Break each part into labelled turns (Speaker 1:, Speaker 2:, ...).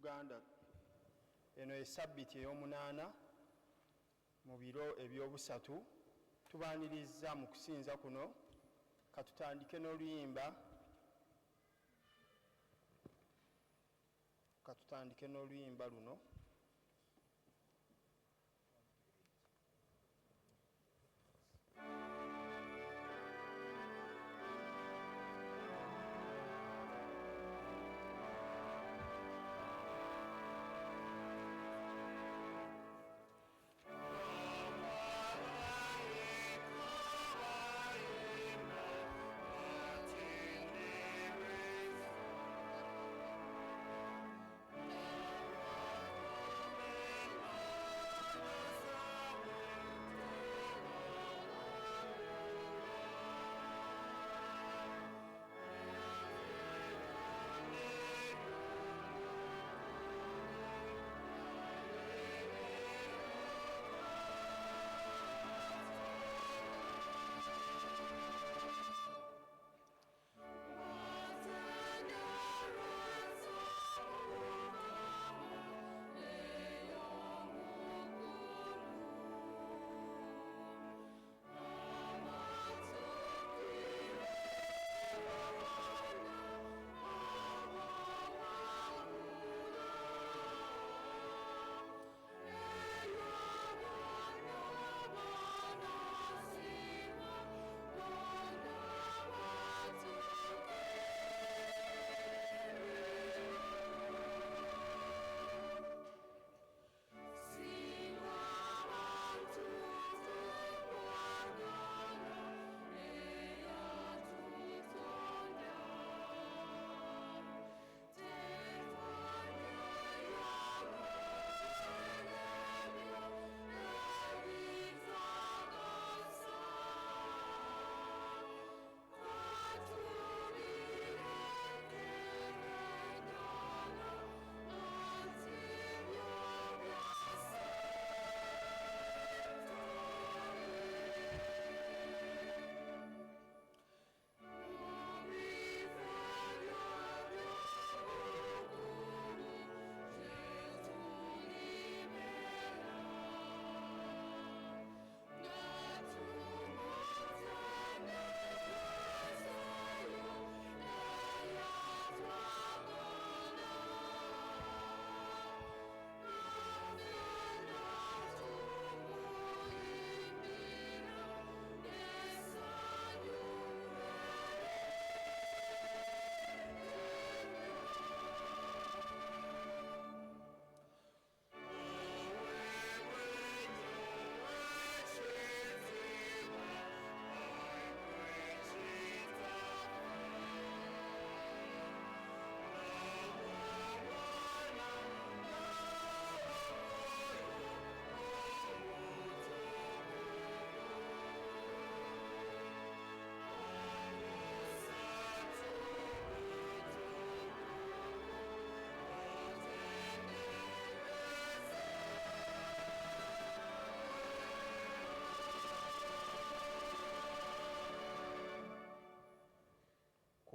Speaker 1: Uganda. Eno esabbiti ey'omunaana mu biro ebyobusatu tubaaniriza mu kusinza kuno. Katutandike n'oluyimba luno.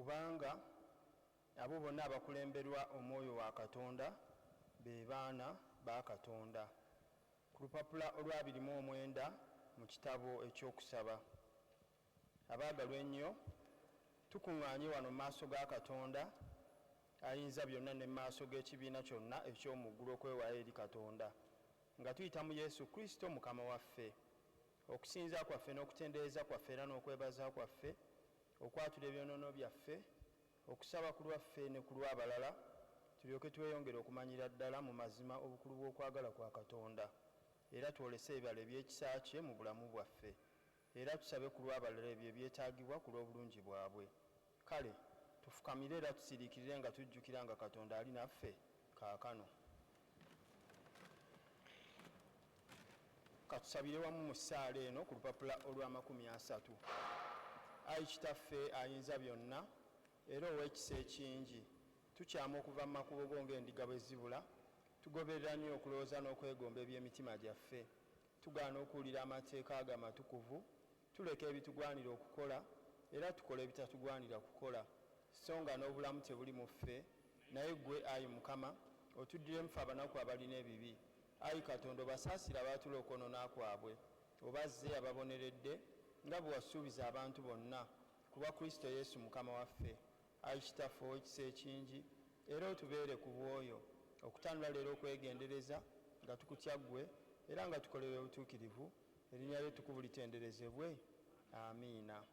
Speaker 1: Kubanga abo bonna abakulemberwa Omwoyo wa Katonda be baana ba Katonda. Ku lupapula olwa 29 mu kitabo ekyokusaba. Abaagalwa ennyo, tukuŋŋaanye wano mu maaso ga Katonda ayinza byonna ne mu maaso g'ekibiina kyonna eky'omuggulu okwewala eri Katonda, nga tuyita mu Yesu Kristo Mukama waffe. Okusinza kwaffe n'okutendereza kwaffe era n'okwebaza kwaffe, okwatula ebyonoono byaffe, okusaba ku lwaffe ne ku lw'abalala, tulyoke tweyongere okumanyira ddala mu mazima obukulu bw'okwagala kwa Katonda, era twolese ebibala eby'ekisa kye mu bulamu bwaffe, era tusabe ku lw'abalala ebyo ebyetaagibwa ku lw'obulungi bwabwe. Kale tufukamire era tusiriikirire nga tujjukira nga Katonda ali naffe kaakano. Katusabire wamu mu ssaala eno ku lupapula olwa 30. Ayi Kitaffe ayinza byonna era ow'ekisa ekingi, tukyama okuva mu makubo go ng'endiga bwe zibula, tugoberera nnyo okulowooza n'okwegomba eby'emitima gyaffe, tugaana okuwulira amateeka ago amatukuvu, tuleka ebitugwanira okukola era tukola ebitatugwanira kukola, so nga n'obulamu tebuli mu ffe, naye ggwe ayi Mukama otuddire mufe abanaku abalina ebibi. Ayi Katonda obasaasira abaatula okwonoona kwabwe, obazze ababoneredde nga bwe wasuubiza abantu bonna ku bwa Kristo Yesu Mukama waffe. Ayi Kitaffe ow'ekisa ekingi, era otubeere ku bwoyo okutandula leero okwegendereza nga tukutya ggwe era nga tukolewe obutuukirivu, erinnya lyo ettukuvu litenderezebwe. Amiina.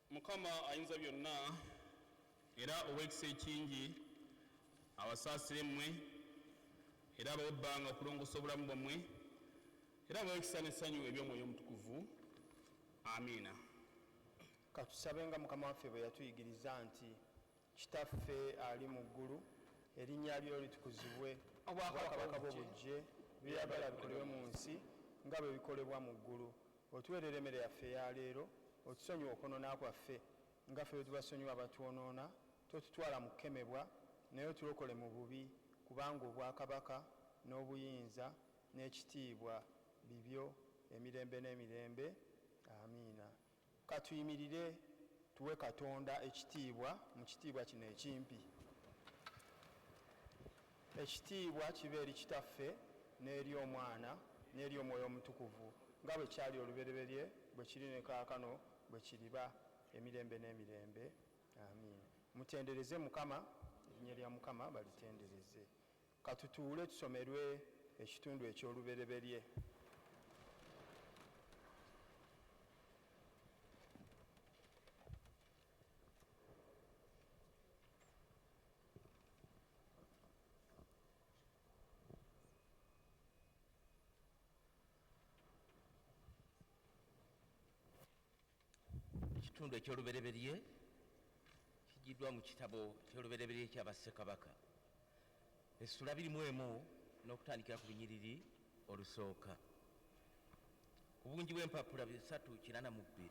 Speaker 2: Mukama ayinza byonna era ow'ekisa ekingi abasaasire mmwe era abawe ebbanga okulongoosa obulamu bwammwe era abawe ekisa n'essanyu eby'omwoyo omutukuvu. Amiina.
Speaker 1: Katusabe nga Mukama waffe bwe yatuyigiriza nti Kitaffe ali mu ggulu, erinnya lyo litukuzibwe, obwakabaka bwo bujje, byeyagala bikolebwe mu nsi nga bwe bikolebwa mu ggulu. Otuweerera emmere yaffe eya leero, otusonyiwa okwonoona kwaffe nga ffe bwe tubasonyiwa abatwonoona, totutwala mu kukemebwa naye otulokole mu bubi, kubanga obwakabaka n'obuyinza n'ekitiibwa bibyo emirembe n'emirembe. Amiina. Katuyimirire tuwe Katonda ekitiibwa mu kitiibwa kino ekimpi. Ekitiibwa kiba eri Kitaffe n'eri Omwana n'eri Omwoyo Omutukuvu nga bwe kyali olubereberye, bwe kiri ne kaakano, bwe kiriba emirembe n'emirembe. Amiina. Mutendereze Mukama, erinnya lya Mukama balitendereze. Katutuule tusomerwe ekitundu eky'olubereberye.
Speaker 3: Ekitundu eky'olubereberye kigiddwa mu kitabo ky'olubereberye ky'Abassekabaka, essula 21 n'okutandikira ku lunyiriri olusooka. Ku bungi bw'empapula 382.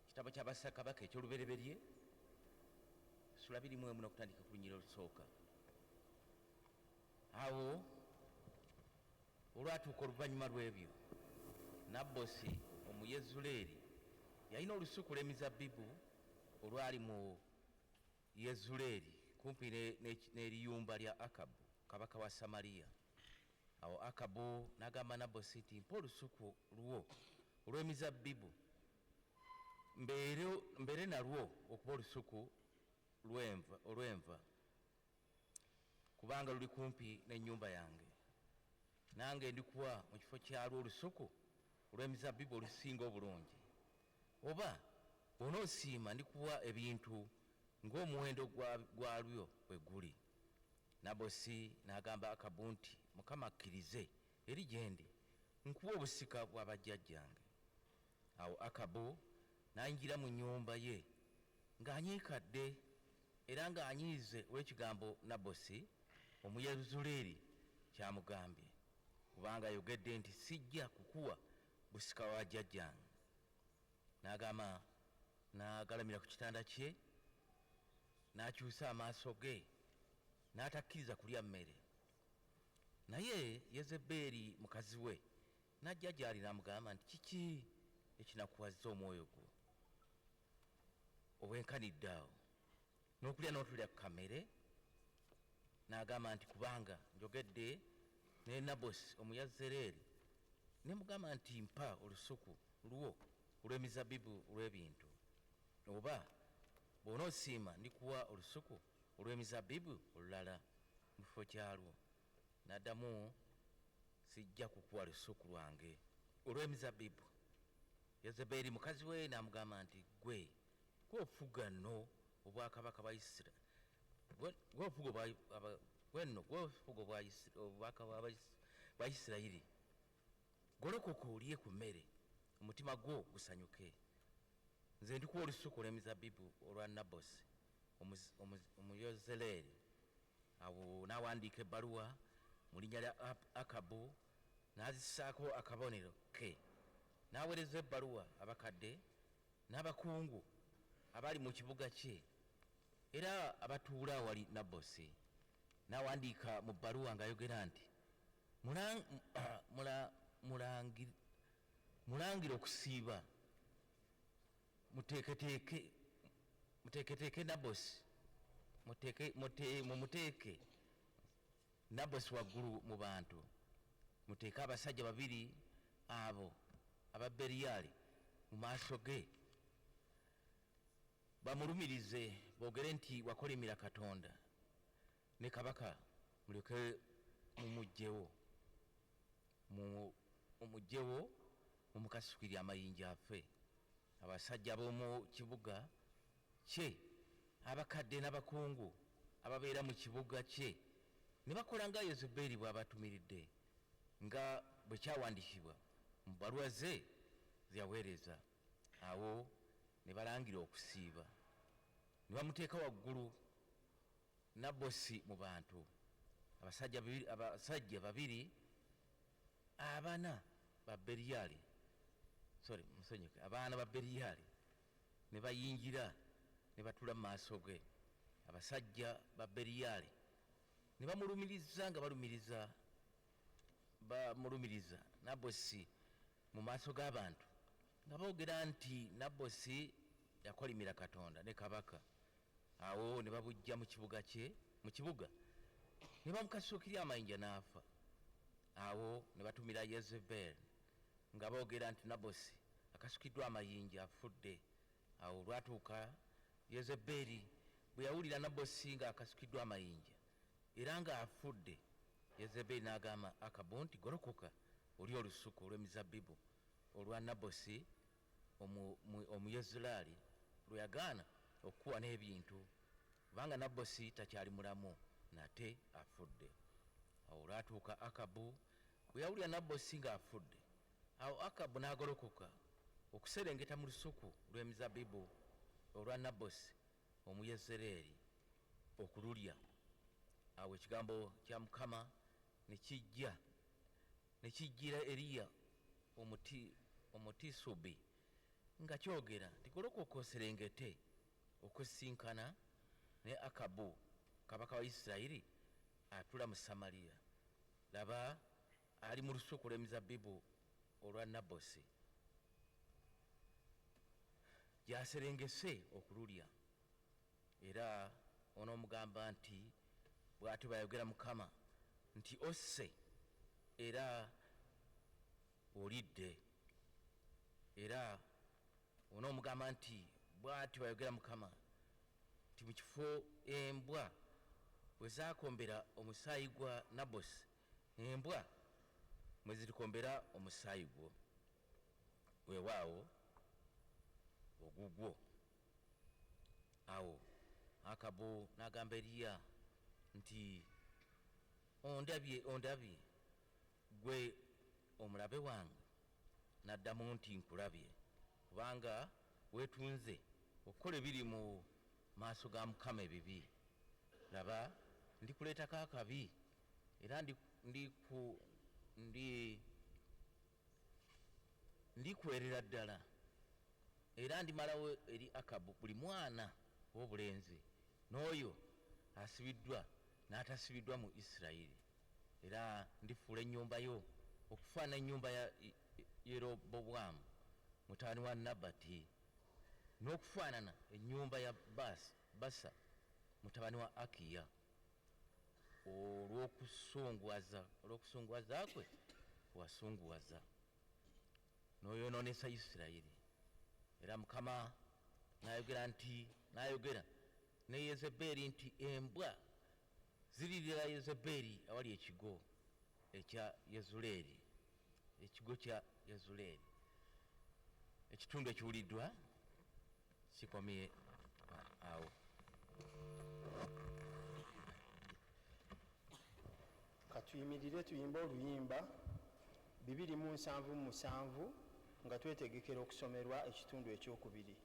Speaker 3: Kitabo ky'Abassekabaka eky'olubereberye essula 21 n'okutandika ku lunyiriri olusooka. Awo olwatuuka oluvannyuma lw'ebyo, Nabbosi Omuyezuleeri yalina olusuku lw'emizabbibu olwali mu Yezuleeri kumpi n'eriyumba lya Akabu kabaka wa Samaliya. Awo Akabu n'agamba Nabbosi nti, mpa olusuku lwo olw'emizabbibu mbeere nalwo okuba olusuku olw'enva, kubanga luli kumpi n'ennyumba yange, nange ndikuwa mu kifo kyalwo olusuku olw'emizabbibu olusinga obulungi. Oba bw'onoosiima ndikuwa ebintu ng'omuwendo gwalyo bwe guli. Nabbosi n'agamba Akabu nti, Mukama akkirize eri gye ndi, nkuwa obusika bwa bajjajjange. Awo Akabu n'ayingira mu nnyumba ye ng'anyiikadde era ng'anyiize olw'ekigambo Nabbosi Omuyezuleeri kyamugambye, kubanga ayogedde nti, sijja kukuwa busika wa jjajjange. N'agamba, n'agalamira ku kitanda kye, n'akyusa amaaso ge, n'atakkiriza kulya mmere. Naye Yezeberi mukazi we n'ajja gy'ali n'amugamba nti, kiki ekinakuwazza omwoyo gwo obwenkanidde awo n'okulya n'otulya ku kamere? N'agamba nti, kubanga njogedde ne Nabbosi Omuyezuleeri ne mugamba nti, mpa olusuku lwo olw'emizabbibu olw'ebintu, oba bw'onoosiima ndikuwa olusuku olw'emizabbibu olulala mu kifo kyalwo. N'addamu, sijja kukuwa lusuku lwange olw'emizabbibu. Yezeberi mukazi we n'amugamba nti, gwe gwofuga nno obwakabaka bwa Isirayiri, obwakabaka bwa Isirayiri, golokoka olye ku mmere, omutima gwo gusanyuke. Nze ndikuwa olusuku olw'emizabbibu olwa Nabbosi Omuyezuleeri. Awo n'awandiika ebbaluwa mu linnya lya Akabu, n'azissaako akabonero ke. N'aweereza ebbaluwa abakadde n'abakungu abali mu kibuga kye era abatuula awali Nabbosi. n'awandiika mu bbaluwa ng'ayogera nti mulangire okusiiba muteeketeeke Nabosi mumuteeke Nabosi waggulu mu bantu, muteeke abasajja babiri abo aba Beriyali mu maaso ge bamulumirize boogere nti wakolimira Katonda, ne kabaka mulyoke mumugjewo mumukasukirye amayinja afe. Abasajja b'omu kibuga kye, abakadde n'abakungu ababeera mu kibuga kye ne bakola nga Yezeberi bw'abatumiridde, nga bwe kyawandiikibwa mu bbaluwa ze zeyaweereza. Awo ne balangira okusiiba, ne bamuteeka waggulu Nabosi mu bantu. Abasajja babiri abaana ba Beriyali, abaana ba Beriyali ne bayingira ne batula mu maaso ge. Abasajja ba Beriyali ne bamulumiriza nga bamulumiriza Nabosi mu maaso g'abantu nga boogera nti Nabosi yakolimira Katonda ne kabaka. Awo ne babujja mu kibuga ne bamukasuukirya amayinja n'afa. Awo ne batumira Yezeberi nga boogera nti Nabosi akasukiddwa amayinja afudde. Awo lwatuuka Yezeberi bwe yawulira Nabosi nga akasukiddwa amayinja era nga afudde, Yezeberi n'agamba Akabu nti golokoka oli olusuku olw'emizabbibu olwa Nabosi Omuyezeraali lwe yagaana okukuwa n'ebintu, kubanga Nabosi takyali mulamu nate afudde. Awo lwatuuka Akabu bwe yawulira Nabosi ng'afudde, awo Akabu n'agolokoka okuserengeta mu lusuku lw'emizabbibu olwa Nabosi Omuyezeraali okululya. Awo ekigambo kya Mukama ne kijjira Eriya Omutisubi nga kyogera nti golokoka oserengete okusisinkana ne Akabu kabaka wa Isirayiri atula mu Samaliya. Laba ali mu lusuku lw'emizabbibu olwa Nabosi gyaserengese okululya. Era onoomugamba nti bw'atyo bw'ayogera Mukama nti osse era olidde. Era onoomugamba nti bw'atyo bw'ayogera Mukama nti mu kifo embwa bwe zaakombera omusaayi gwa Nabosi, embwa mwe zirikombera omusaayi gwo, weewaawo ogugwo. Awo Akabu n'agamba Eriya nti ondabye gwe omulabe wange? N'addamu nti nkulabye, kubanga weetunze okukola ebiri mu maaso ga Mukama ebibi. Laba ndikuleetako akabi era ndikuweerera ddala, era ndimalawo eri Akabu buli mwana w'obulenzi n'oyo asibiddwa n'atasibiddwa mu Isirayiri, era ndifuula ennyumba yo okufaana ennyumba ya Yerobowaamu mutabani wa Nabati, n'okufaanana ennyumba ya Basa mutabani wa Akiya olw'okusunguwaza kwe wasunguwaza n'oyonoonesa Isirayiri. Era Mukama n'ayogera ne Yezeberi nti embwa ziririra Yezeberi awali ekigo ekya Yezuleeri, ekigo kya Yezuleeri. Ekitundu ekiwuliddwa kikomye awo.
Speaker 1: Katuyimirire tuyimba oluyimba 277 nga twetegekera okusomerwa ekitundu ekyokubiri.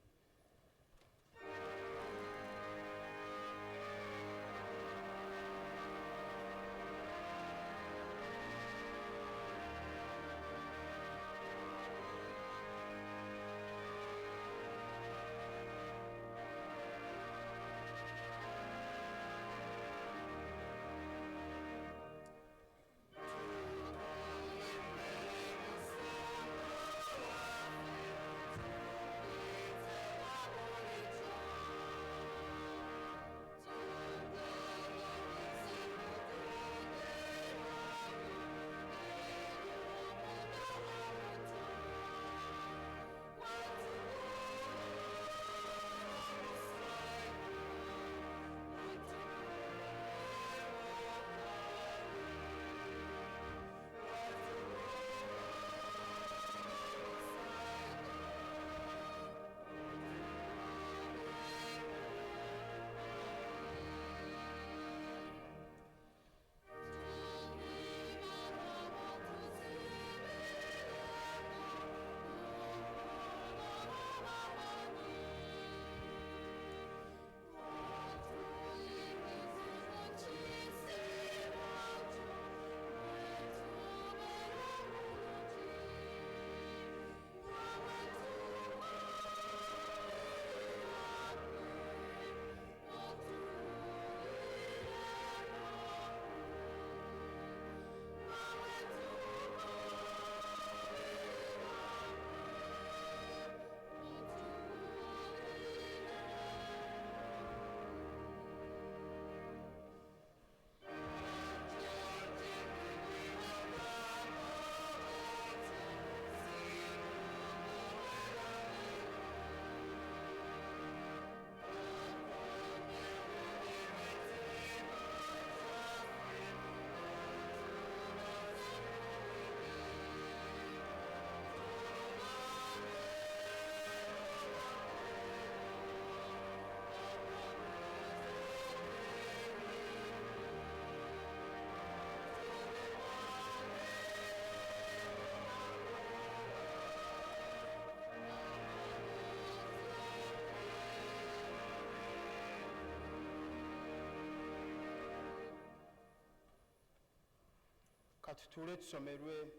Speaker 1: Katutuule tusomerwe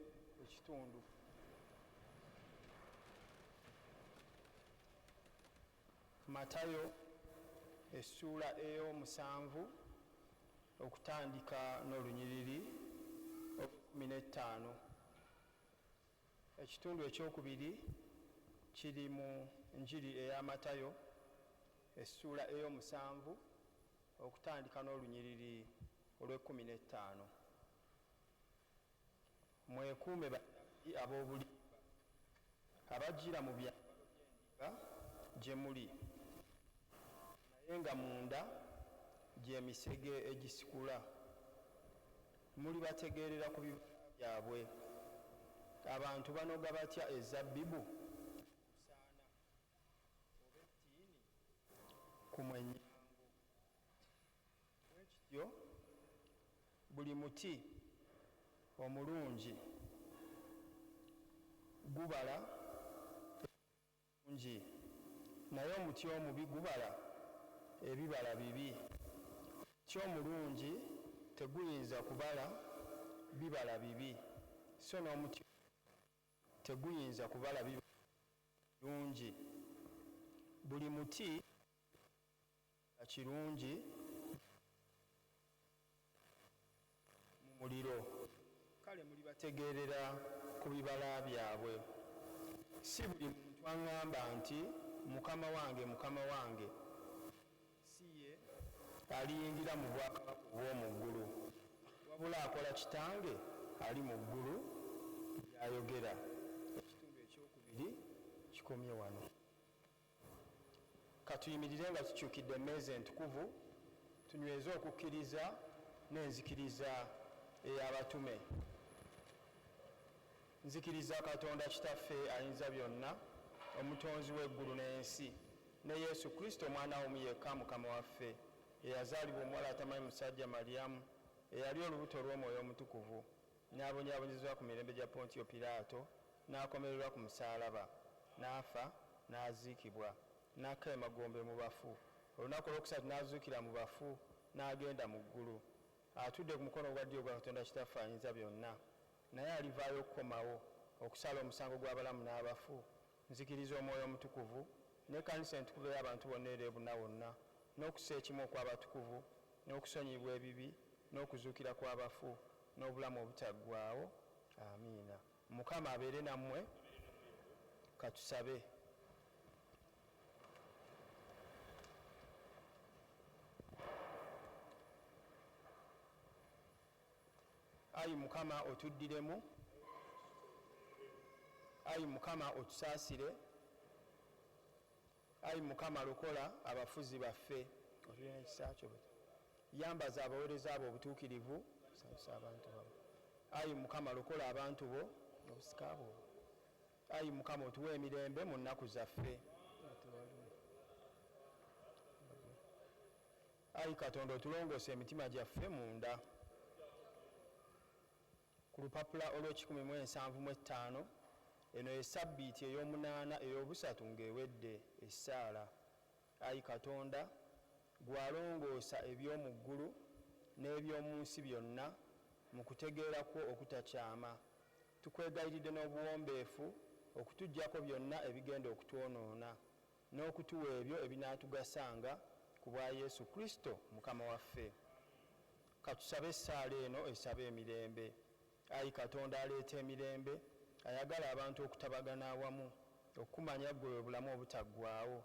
Speaker 1: ekitundu. Matayo essuula ey'omusanvu okutandika n'olunyiriri 15. Ekitundu ekyokubiri kiri mu njiri eya Matayo essuula ey'omusanvu okutandika n'olunyiriri olw'15. Mwekuume bannabbi ab'obulimba abajjira mu byambalo by'endiga gye muli, naye nga munda gy'emisege egisikula. Mulibategeerera ku bibala byabwe. Abantu banoga batya ezabbibu kusaana, oba ettiini ku mwenyango? Bwe kityo buli muti omulungi gubala ebirungi, naye omuti omubi gubala ebibala bibi. Omuti omulungi teguyinza kubala bibala bibi, so n'omuti teguyinza kubala bibala birungi. Buli muti kirungi mu muliro. Kale mulibategeerera ku bibala byabwe. Si buli muntu aŋŋamba nti mukama wange mukama wange, si ye aliyingira mu bwakabaka obw'omu ggulu, wabula akola kitange ali mu ggulu by'ayogera. Ekitundu ekyokubiri kikomye wano. Katuyimirire nga tukyukidde emmeeza entukuvu, tunyweze okukkiriza n'enzikiriza ey'abatume. Nzikiriza Katonda Kitaffe ayinza byonna, omutonzi w'eggulu n'ensi, ne Yesu Kristo omwana omu yekka Mukama waffe, eyazaalibwa omuwala atamanyi musajja Maliyamu, eyali olubuto lw'Omwoyo Omutukuvu, n'abonyaabonyezebwa ku mirembe gya Pontiyo Piraato, n'akomererwa ku musaalaba, n'afa, n'aziikibwa, n'akka emagombe mu bafu. Olunaku olwokusatu n'azuukira mu bafu, n'agenda mu ggulu. Atudde ku mukono ogwa ddyo gwa Katonda Kitaffe ayinza byonna, naye alivaayo okukomawo okusala omusango gw'abalamu n'abafu. Nzikiriza Omwoyo Omutukuvu n'ekkanisa entukuvu y'abantu bonna era ebuna wonna, n'okussa ekimu okw'abatukuvu, n'okusonyiyibwa ebibi, n'okuzuukira kw'abafu, n'obulamu obutaggwaawo. Amiina. Mukama abeere nammwe. Katusabe. Ayi Mukama otuddiremu, ayi Mukama otusaasire, ayi Mukama lokola abafuzi baffe. Otulina ekisa kyo. Yambaza abaweereza abo obutuukirivu, sanyusa abantu babo. Ayi Mukama lokola abantu bo obusika bwo. Ayi Mukama otuwe emirembe mu nnaku zaffe. Ayi Katonda otulongoose emitima gyaffe munda. Ku lupapula olw'175 eno esabbiiti ey'omunaana ey'obusatu ng'ewedde essaala. Ayi Katonda gwalongoosa eby'omu ggulu n'eby'omu nsi byonna mu kutegeera kwo okutakyama. Tukwegayiridde n'obuwombeefu okutuggyako byonna ebigenda okutwonoona, n'okutuwa ebyo ebinaatugasanga ku bwa Yesu Kristo Mukama waffe. Katusabe essaala eno esaba emirembe. Ayi Katonda aleeta emirembe, ayagala abantu okutabagana awamu, okumanya ggwe bulamu obutaggwaawo.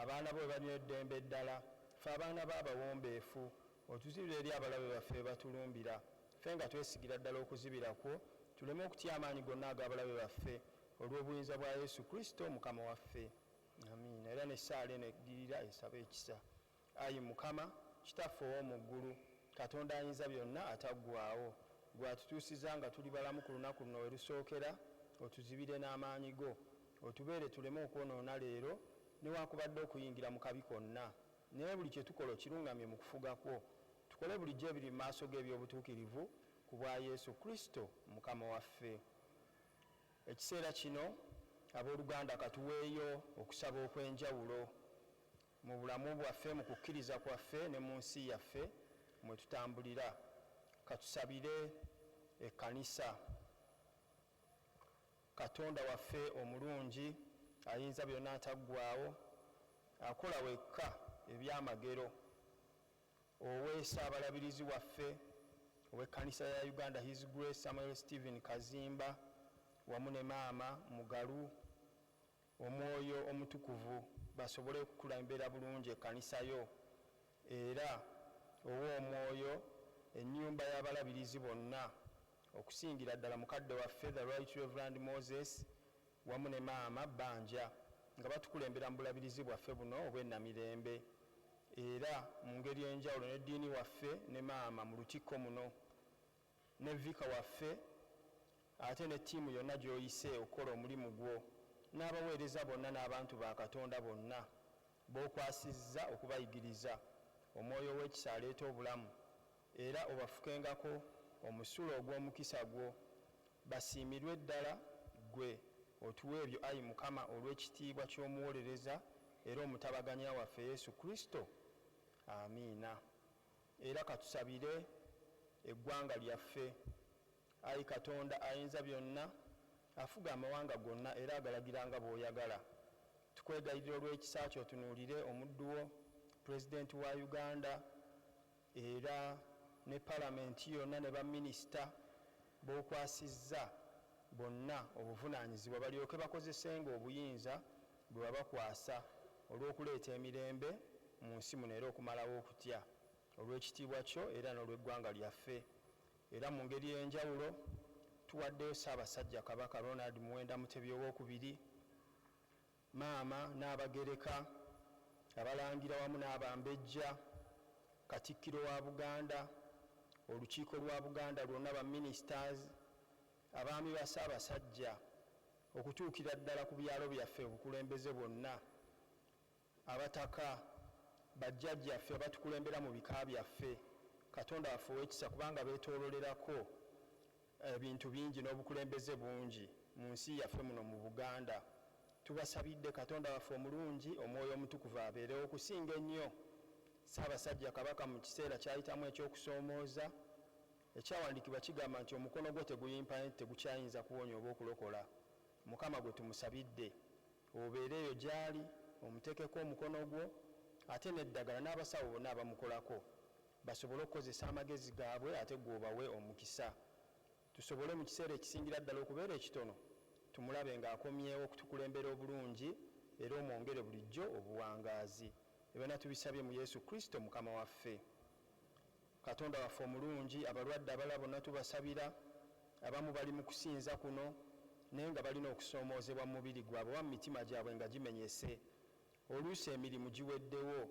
Speaker 1: Abaana bo balina eddembe eddala, ffe abaana b'abawombeefu, otuzibire eri abalabe baffe be batulumbira, ffe nga twesigira ddala okuzibira kwo, tuleme okutya amaanyi gonna ag'abalabe baffe, olw'obuyinza bwa Yesu Kristo Mukama waffe. Amiina. Era n'essaala eno eddirira esaba ekisa. Ayi Mukama Kitaffe ow'omu ggulu, Katonda ayinza byonna ataggwaawo, gwatutuusiza nga tuli balamu ku lunaku luno we lusookera, otuzibire n'amaanyi go, otubeere tuleme okwonoona leero newankubadde okuyingira mu kabi konna, naye buli kye tukola okirungamye mu kufuga kwo. Tukole bulijjo ebiri mu maaso g'eby'obutuukirivu ku bwa Yesu Kristo Mukama waffe. Ekiseera kino abooluganda katuweeyo okusaba okw'enjawulo mu bulamu bwaffe, mu kukkiriza kwaffe ne mu nsi yaffe mwe tutambulira. Katusabire ekkanisa. Katonda waffe omulungi ayinza byonna ataggwaawo, akola wekka ebyamagero. Oweesa abalabirizi waffe ow'ekkanisa ya Uganda His Grace Samuel Stephen Kazimba wamu ne maama Mugalu, Omwoyo Omutukuvu basobole okukulembera bulungi ekkanisa yo, era owa omwoyo ennyumba y'abalabirizi bonna okusingira ddala mukadde waffe the Right Reverend Moses wamu ne maama Banja nga batukulembera mu bulabirizi bwaffe buno obw'ennamirembe, era mu ngeri enjawulo n'eddiini waffe ne maama mu lutikko muno, ne vika waffe ate ne ttiimu yonna gy'oyise okukola omulimu gwo, n'abaweereza bonna n'abantu ba Katonda bonna b'okwasizza okubayigiriza. Omwoyo w'ekisa aleeta obulamu, era obafukengako omusulo ogw'omukisa gwo. Basiimirwe ddala gwe otuwa ebyo ayi Mukama olw'ekitiibwa ky'omuwolereza era omutabaganya waffe Yesu Kristo. Amiina. Era katusabire eggwanga lyaffe. Ayi Katonda ayinza byonna, afuga amawanga gonna era agalagira nga bw'oyagala. Tukwegayirira olw'ekisa kyo otunuulire omuddu wo Pulezidenti wa Uganda era ne palamenti yonna ne baminisita b'okwasizza bonna obuvunaanyizibwa balyoke bakozesenga obuyinza bwe wabakwasa olw'okuleeta emirembe mu nsi muno era okumalawo okutya olw'ekitiibwa kyo era n'olw'eggwanga lyaffe. Era mu ngeri y'enjawulo tuwaddeyo Ssaabasajja Kabaka Ronald Muwenda Mutebi owookubiri, maama n'abagereka, abalangira wamu n'abambejja, Katikkiro wa Buganda, olukiiko lwa Buganda lwonna baministers, abaami ba Ssaabasajja okutuukira ddala ku byalo byaffe obukulembeze bwonna, abataka, bajjajjaffe abatukulembera mu bika byaffe. Katonda waffe ow'ekisa kubanga beetoololerako ebintu bingi n'obukulembeze bungi mu nsi yaffe muno mu Buganda. Tubasabidde Katonda waffe omulungi Omwoyo Omutukuvu abeerewo okusinga ennyo Ssaabasajja Kabaka mu kiseera ky'ayitamu eky'okusoomooza. Ekyawandiikibwa kigamba nti omukono gwo teguyimpa nti tegukyayinza kuwonya oba okulokola. Mukama gwe tumusabidde obeereeyo gy'ali, omuteekeko omukono gwo, ate n'eddagala n'abasawo bonna abamukolako basobole okukozesa amagezi gaabwe ate gwobawe omukisa. Tusobole mu kiseera ekisingira ddala okubeera ekitono tumulabe ng'akomyewo okutukulembera obulungi era omwongere bulijjo obuwangaazi. Ebyonna tubisabye mu Yesu Kristo Mukama waffe. Katonda waffe omulungi, abalwadde abalala bonna tubasabira, abamu bali mu kusinza kuno naye nga balina okusoomoozebwa mu mubiri gwabwe wa mu mitima gyabwe nga gimenyese. Oluusi emirimu giweddewo,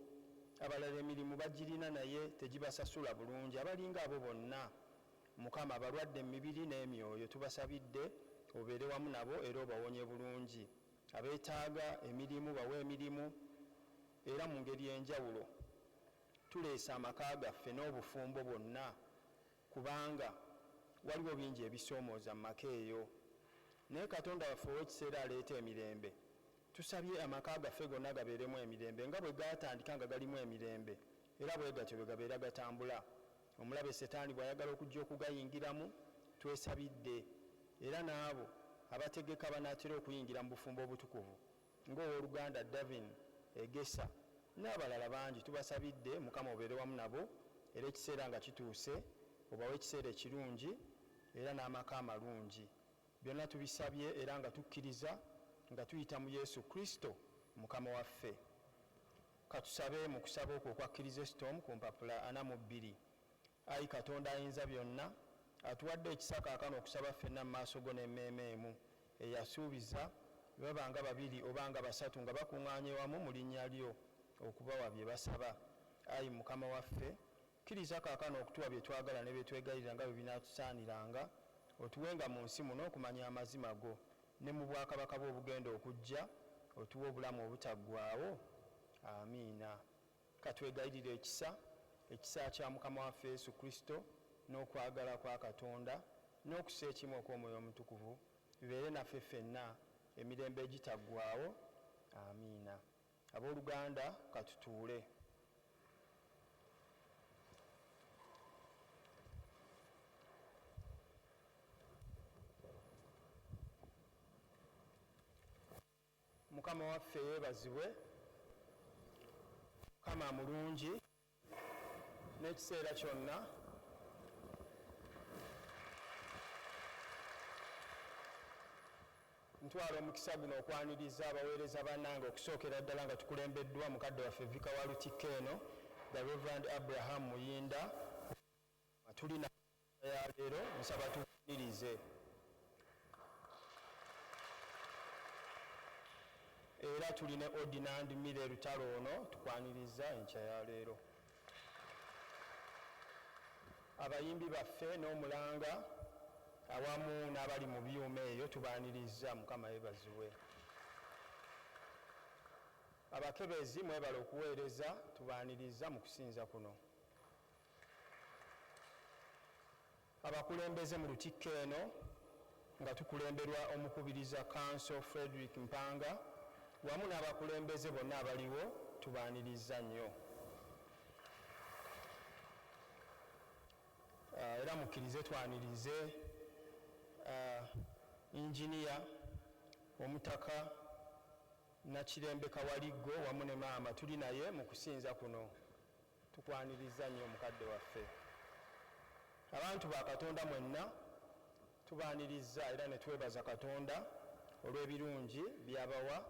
Speaker 1: abalala emirimu bagirina naye tegibasasula bulungi. Abalinga abo bonna Mukama abalwadde emibiri n'emyoyo tubasabidde obeere wamu nabo era obawonye bulungi. Abeetaaga emirimu bawe emirimu, era mu ngeri y'enjawulo tuleesa amaka gaffe n'obufumbo bwonna kubanga waliwo bingi ebisoomooza mu maka eyo. Naye Katonda waffe ow'ekiseera aleeta emirembe. Tusabye amaka gaffe gonna gabeeremu emirembe nga bwe gaatandika nga galimu emirembe, era bwe gatyo bwe gabeera gatambula. Omulabe Setaani bw'ayagala okujja okugayingiramu twesabidde, era n'abo abategeka banaatera okuyingira mu bufumbo obutukuvu ng'owooluganda Davin Egesa n'abalala bangi tubasabidde Mukama obeere wamu nabo era ekiseera nga kituuse obawe ekiseera ekirungi era n'amaka amalungi. Byonna tubisabye era nga tukkiriza nga tuyita mu Yesu Kristo Mukama waffe. Katusabe mu kusaba okwo okwa Kristo ku mpapula 42. Ayi Katonda ayinza byonna, atuwadde ekisa kaakano okusaba ffenna mu maaso go n'emmeeme emu eyasuubiza baba nga babiri oba nga basatu nga bakuŋŋaanye wamu mu linnya lyo okubawa bye basaba. Ayi Mukama waffe, kkiriza kaakano okutuwa bye twagala ne bye twegayirira nga bwe binaatusaaniranga, otuwenga mu nsi muno okumanya amazima go, ne mu bwakabaka bw'obugenda okujja otuwe obulamu obutaggwaawo. Amiina. Katwegayirire ekisa kya Mukama waffe Yesu Kristo n'okwagala kwa Katonda n'okussa ekimu okw'Omwoyo Omutukuvu bibeere naffe ffenna emirembe egitaggwaawo. Amiina. Abooluganda katutuule. mukama waffe yeebazibwe. Mukama mulungi n'ekiseera kyonna. Ntwala omukisa guno okwaniriza abaweereza bannange okusookera ddala nga tukulembeddwa mukadde waffe Vika wa Lutikko eno, the Reverend Abraham Muyinda. Tulina ya leero nsaba tuwanirize. Era tulina Ordinand Mire Lutalo ono tukwaniriza enkya ya leero. Abayimbi baffe n'omulanga awamu n'abali mu byuma eyo tubaaniriza, mukama yeebazibwe. Abakebezi mwebale okuweereza, tubaaniriza mu kusinza kuno. Abakulembeze mu Lutikko eno nga tukulemberwa omukubiriza Council Frederick Mpanga wamu n'abakulembeze bonna abaliwo, tubaaniriza nnyo. Era mukkirize twanirize Engineer Omutaka Nakirembe Kawaliggo wamu ne maama, tuli naye mu kusinza kuno, tukwaniriza nnyo mukadde waffe. Abantu ba Katonda mwenna tubaaniriza era ne twebaza Katonda olw'ebirungi byabawa,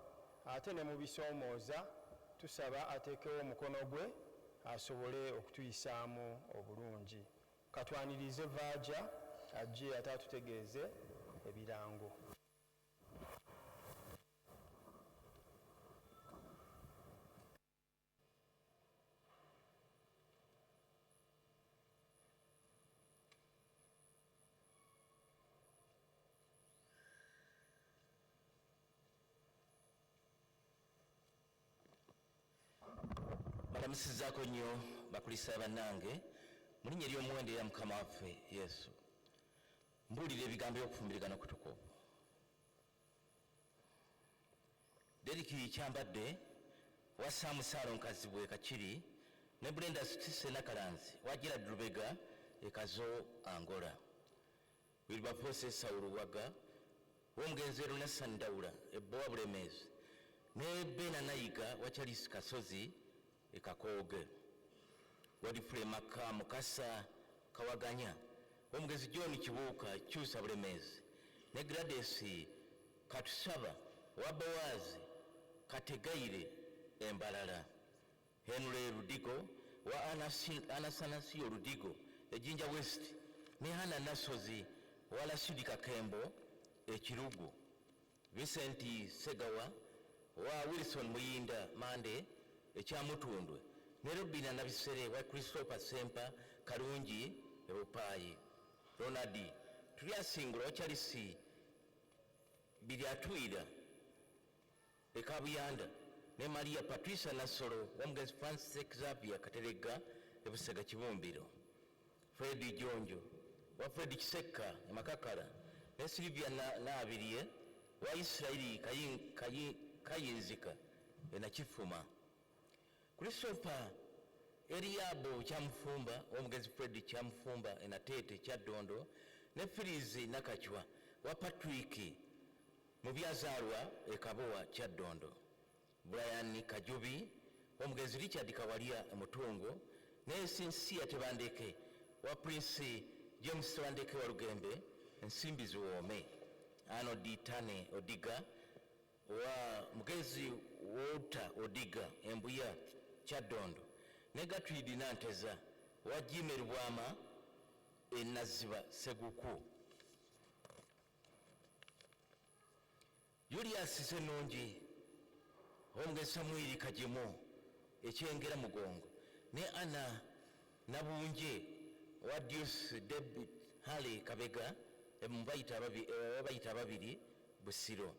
Speaker 1: ate ne mu bisoomooza tusaba ateekewo omukono gwe asobole okutuyisaamu obulungi. Katwanirize Vaaja ajje ate atutegeeze ebirango.
Speaker 3: Balamusizaako nnyo bakulisa bannange mu linnya ery'omuwendo era Mukama waffe Yesu. Mbuulira ebigambo by'okufumbirigana kutukuvu. Deriki Kyambadde wa Saamu Ssaalonkazi Kakiri ne Brenda Sitise Nakalanzi wa Gerard Lubega ekazo Angola. Wilberforce Sawuluwaga w'omugenzi Runasani Ndawula ebbowa Bulemeezi ne Bena Nayiga wa Charles Kasozi ekakooge. Godfrey Maka Mukasa Kawaganya w'omugenzi John Kibuuka Kyusa Bulemeezi ne Gladys Katusaba wa Bowazi Kategaire Embalala. Henry Ludigo wa Anasanasio Ludigo Ejinja West ne Hana Nasozi wa Lasudi Kakembo Ekirugu. Vincent Segawa wa Wilson Muyinda Mande Ekyamutundwe ne Robina Nabisere wa Christopher Sempa Kalungi Ebupaayi. Ronald Tulyasingula wa Charles Biryatwira Ekabuyanda ne Maria Patricia Nasoro w'omugenzi Francis Xavier Katerega Ebusega Kibumbiro. Fred Jonjo wa Fred Kiseka Makakala ne Sylvia Naabiriye wa Israeli Kayinzika Enakifuma. Christopher Eriabo Kyamufumba w'omugenzi Fred Kyamufumba Enatete Kyaddondo ne Firizi Nakachwa wa Patrick Mubyazarwa Ekabowa Kyaddondo. Brian Kajubi w'omugenzi Richard Kawalia Mutungo ne Sinsia Tebandeke wa Prince James Tebandeke wa Lugembe Nsimbi Zuwome. Arnold Tane Odiga wa mugenzi Walter Odiga Embuya Kyaddondo ne Gatwidi Nanteza wa Jimeri Bwama Enaziba Seguku. Julius Senonji w'omugenzi Samuel Kajemo Ekyengera Mugongo ne Anna Nabunje wa Dius David Hale Kabega abayita ababiri Busiro.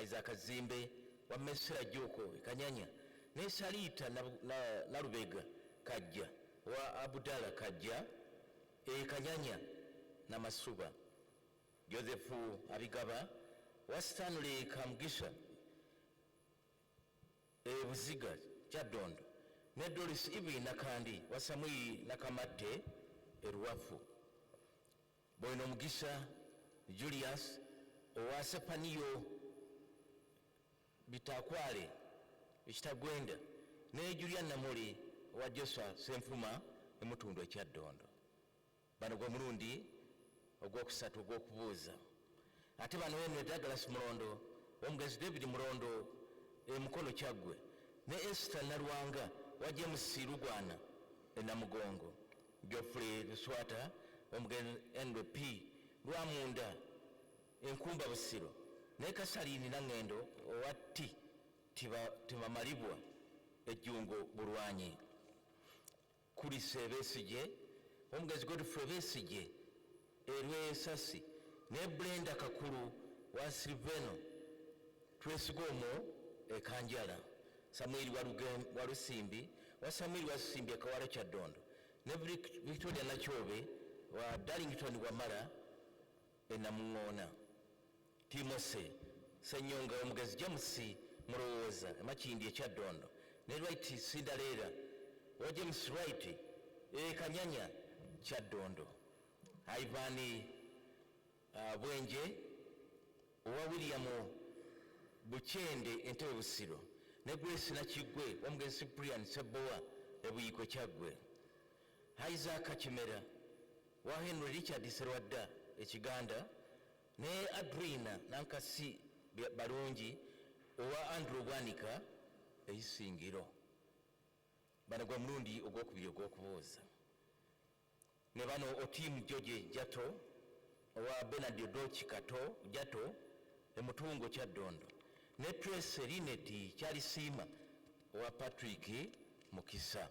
Speaker 3: Isaac Zimbe wa Mesera Joko Kanyanya ne Salita na Lubega Kajja wa Abudala Kajja Kanyanya na Masuba. Joseph Abigaba wa Stanley Kamugisha Buziga Kyaddondo ne Doris Ibi Nakandi wa Samui Nakamate Eruwafu. Boyno Mugisha Julius wa Sepaniyo Bitakwale ekitagwenda ne Julia Namuli wa Joshua Senfuma emutundu ekyaddondo. Bano gwe mulundi ogwokusatu ogw'okubuuza. Ate bano Henry Douglas Mulondo, omugezi David Mulondo Mukono Kyaggwe ne Esther Nalwanga wa James Lugwana Namugongo, Geoffrey Luswata omugezi NDP Lwamunda Enkumba Busiro ne Kasalini Nangendo owatti Tibamalibwa Ejjungo Bulwanyi, Kulise Besigye omugezi Godfrey Besigye Erwesasi ne Brenda Kakulu wa Silveno Twesigomo Ekanjala, Samuel Walusimbi wa Samuel Walusimbi Akawala Kyaddondo ne Victoria Nachobe wa Darlington Wamala Namungona, Timose Senyonga omugezi James Mulowooza Makindi Ekyaddondo ne Wright Cinderella wa James Wright Kanyanya Kyaddondo, Ivan Bwenje owa William Buchende Entebbe Busiro ne Grace Nakigwe omugezi Cyprian Sebowa Ebuyiko Kyaggwe, Isaac Kimera wa Henry Richard Serwadda Ekiganda ne Adrina Nankasi Balungi owa Andrew Bwanika Eisingiro. Bano gwe mulundi ogwokubiri ogw'okubuuza. Ne bano Otimu George Jato owa Bernard Dochi Kato Jato Emutungo Kyaddondo ne Trace Linet Kyalisiima owa Patrick Mukisa,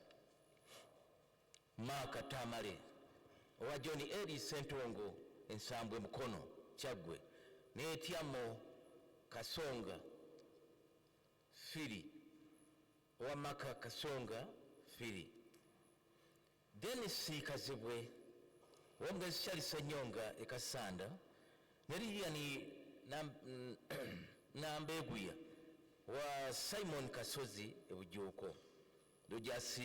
Speaker 3: Mark Tamale owa John Eri Sentongo Ensambwe Mukono Kyaggwe ne Etiamo Kasonga Firi owa Maka Kasonga Firi, Dennis Kazibwe omugezi Charles Senyonga Ekasanda ne Lilian Nambeguya wa Simon Kasozi Ebujuko, Rogers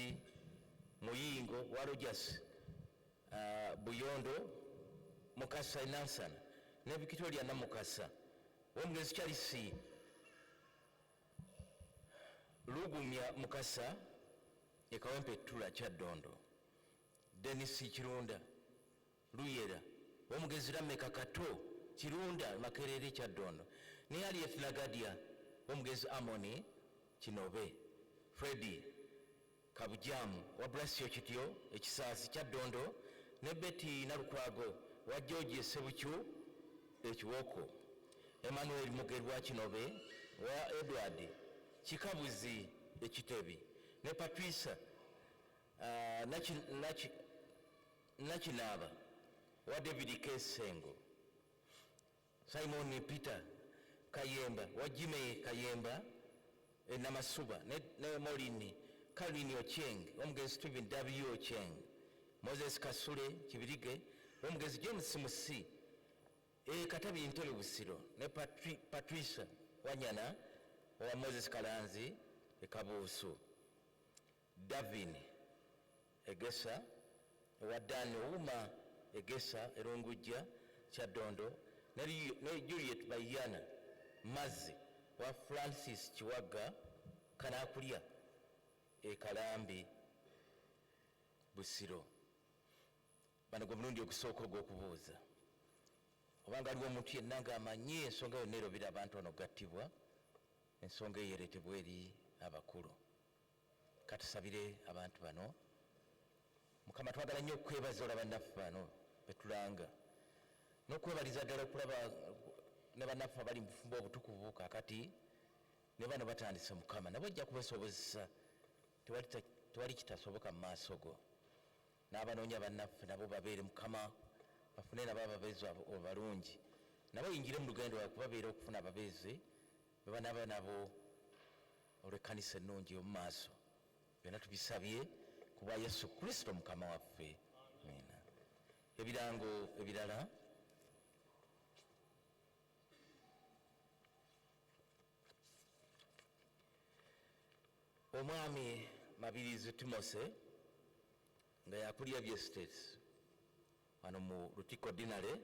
Speaker 3: Muyingo wa Rogers Buyondo Mukasa Nansana ne Victoria Namukasa omugezi Charles Lugumya Mukasa Ekawempe Tula Kyaddondo, Dennis Kirunda Luyera omugezi Lameka Kato Kirunda Makerere Kyaddondo ne Harriet Lagadia omugezi Amoni Kinobe, Freddy Kabujamu wa Brasio Kityo Ekisasi Kyaddondo ne Betty Narukwago wa George Sebuchu Ekiwoko, Emmanuel Mugerwa Kinobe wa Edward Kikabuzi Ekitebi ne Patricia Nakinaba wa David Kesengo, Simon Peter Kayemba wa Jime Kayemba Namasuba ne Molini Kalini Ocheng omugezi Stephen W. Ocheng, Moses Kasule Kibirige omugezi James Musi Katabi Entebbe Busiro ne Patricia Wanyana wa Moses Kalanzi Kabusu, Davin Egesa wa Dan Uma Egesa Erungujja Kyaddondo ne Juliet Bayana Mazi wa Francis Chiwaga Kanakulya Kalambi Busiro. Bano gwe mulundi ogusooka ogw'okubuuza. Obanga aliwo omuntu yenna ng'amanyi ensonga yonna erobera abantu wano gattibwa, ensonga eyeretebwa eri abakulu. Katusabire abantu bano. Mukama twagala nnyo okwebaza olwa bannaffe bano betulanga n'okwebaliza ddala okulaba ne bannaffe abali mu bufumbo obutukuvu kaakati ne bano batandise Mukama nabo ojja kubasobozesa, tewali kitasoboka mu maaso go. N'abanoonya bannaffe nabo babeere Mukama bafune nabo ababeezi abalungi, nabo yingire mu lugendo lwa kubabeera okufuna ababeezi be banaaba nabo olw'ekkanisa ennungi omu maaso. Byonna tubisabye ku bwa Yesu Kristo Mukama waffe. Amina. Ebirango ebirala. Omwami Mabirizi Timose nga yakulya bye Estates wano mu Lutiko Dinale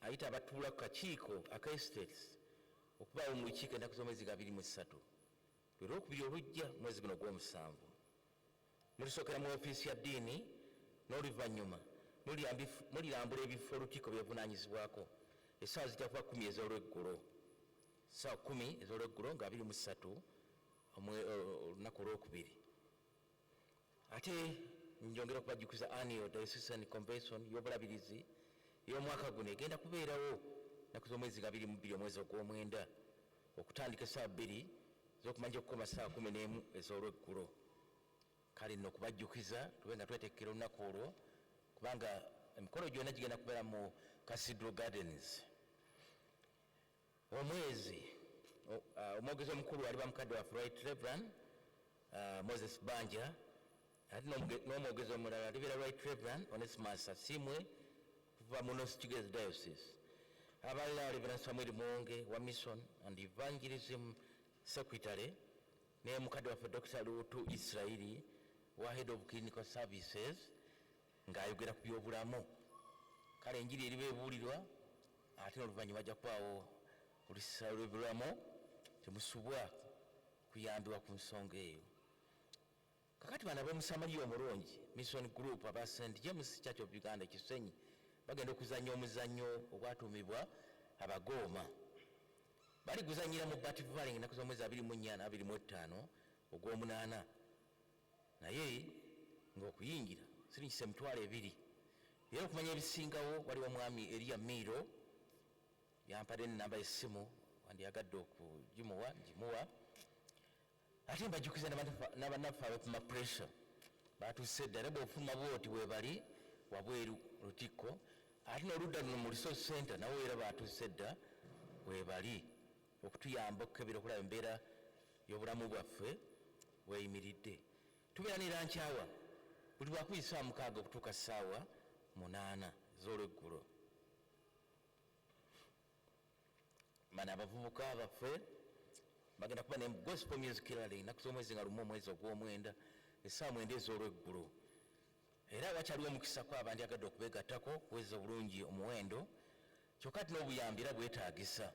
Speaker 3: ayita abatuula ku kakiiko aka Estates okubaawo mu lukiiko ennaku z'omwezi nga 23 lwe lwokubiri olujja mwezi guno gw'omusanvu. Mulisookera mu ofiisi ya ddiini n'oluvannyuma mulirambula ebifo olukiiko byevunaanyizibwako essaawa zijja kuba 10 ez'olweggulo, ssaawa 10 ez'olweggulo nga 23 olunaku olwokubiri. Ate njongera okubajjukiza annual diocesan convention y'obulabirizi ey'omwaka guno egenda kubeerawo ennaku z'omwezi nga 22 omwezi ogw'omwenda okutandika essaawa 2 z'okumanja okukoma ssaawa 11 ez'olweggulo. Kale nno okubajjukiza tube nga twetekkera olunaku olwo kubanga emikolo gyonna gigenda kubeera mu Cathedral Gardens. Omwezi omwogezi omukulu aliba mukadde waffe Right Reverend Moses Banja, ate n'omwogezi omulala alibeera Right Reverend Onesimus Asimwe kuva mu North Kigezi Diocese. Abalala Reverend Samuel Mwonge wa Mission and Evangelism Secretary ne mukadde waffe Dr. Lutu Israeli wa Head of Clinical Services ng'ayogera ku byobulamu. Kale enjiri eriba ebuulirwa ate n'oluvannyuma ajja kubaawo olusiisira lw'ebulamu temusubwa kuyambibwa ku nsonga eyo. Kakati bano ab'omusamaliya omulungi Mission Group aba St. James Church of Uganda Kisenyi bagenda okuzannya omuzannyo ogwatuumibwa abagooma. Bali guzannyira mu Bat Valley ennaku z'omwezi 24 25 ogw'omunaana, naye ng'okuyingira siringisa emitwalo 2. Era okumanya ebisingawo waliwo omwami Elia Miro yampadde ennamba y'essimu wandiyagadde okugimuwa ngimuwa. Ate mbajjukiza n'abannaffe abapima pressure batuuse dda era bw'ofuluma bwoti bwebali wabweru lutikko, ate n'oludda luno mu resource center nawo era batuuse dda webali okutuyamba okukebera okulaba embeera y'obulamu bwaffe bweyimiridde. Tubeera ne lankyawa buli lwakubiri ssaawa 6 okutuuka ssaawa 8 ez'olweggulo. Bano abavubuka baffe bagenda kuba ne gospel music rally ennaku z'omwezi nga 1 omwezi ogw'omwenda essaawa 9 ez'olweggulo. Era wakyaliwo omukisa ko abandyagadde okubeegattako kuweza obulungi omuwendo, kyokka ati n'obuyambi era bwetaagisa.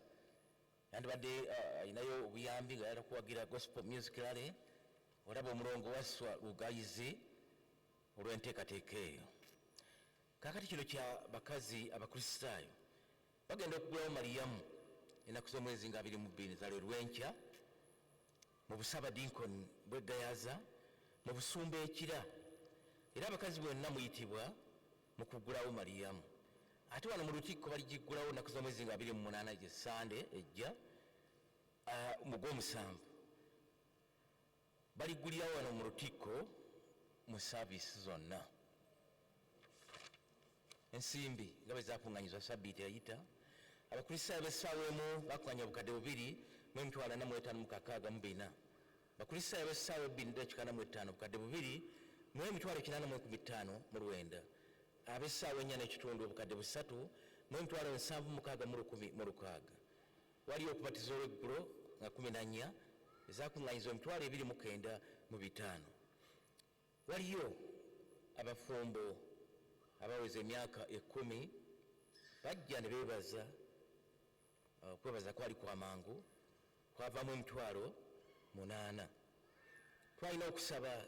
Speaker 3: Yandibadde ayinayo obuyambi nga yala kuwagira gospel music rally, olaba omulongo waswa lugayizi olw'enteekateeka eyo. Kaakati kino kya bakazi abakristaayo bagenda okugulawo Mariyamu ennaku z'omwezi nga 22 za lwenkya mu busaba Dinkon bw'Egayaza mu busumba ekira. Era abakazi bonna muyitibwa mu kugulawo Mariyamu. Ate wano mu lukiiko baligigulawo ennaku z'omwezi nga 28 gye Sande ejja mu gw'omusanvu. Baligulirawo wano mu lukiiko mu saavisi zonna. Ensimbi nga bwe zaakuŋŋaanyizwa sabbiiti eyita, abakristaayo b'essaawa emu bakuŋŋaanya obukadde 2,456. Abakristaayo b'essaawa 2,145 obukadde 2,859. Ab'essaawa 4 n'ekitundu obukadde 3,776. Waliyo okubatiza olw'eggulo nga 14 ezaakuŋŋaanyizwa 2,29,500. Waliyo abafumbo abaweza emyaka 10 bajja ne beebaza. Okwebaza kwali kwa mangu kwavaamu 8,000. Twalina okusaba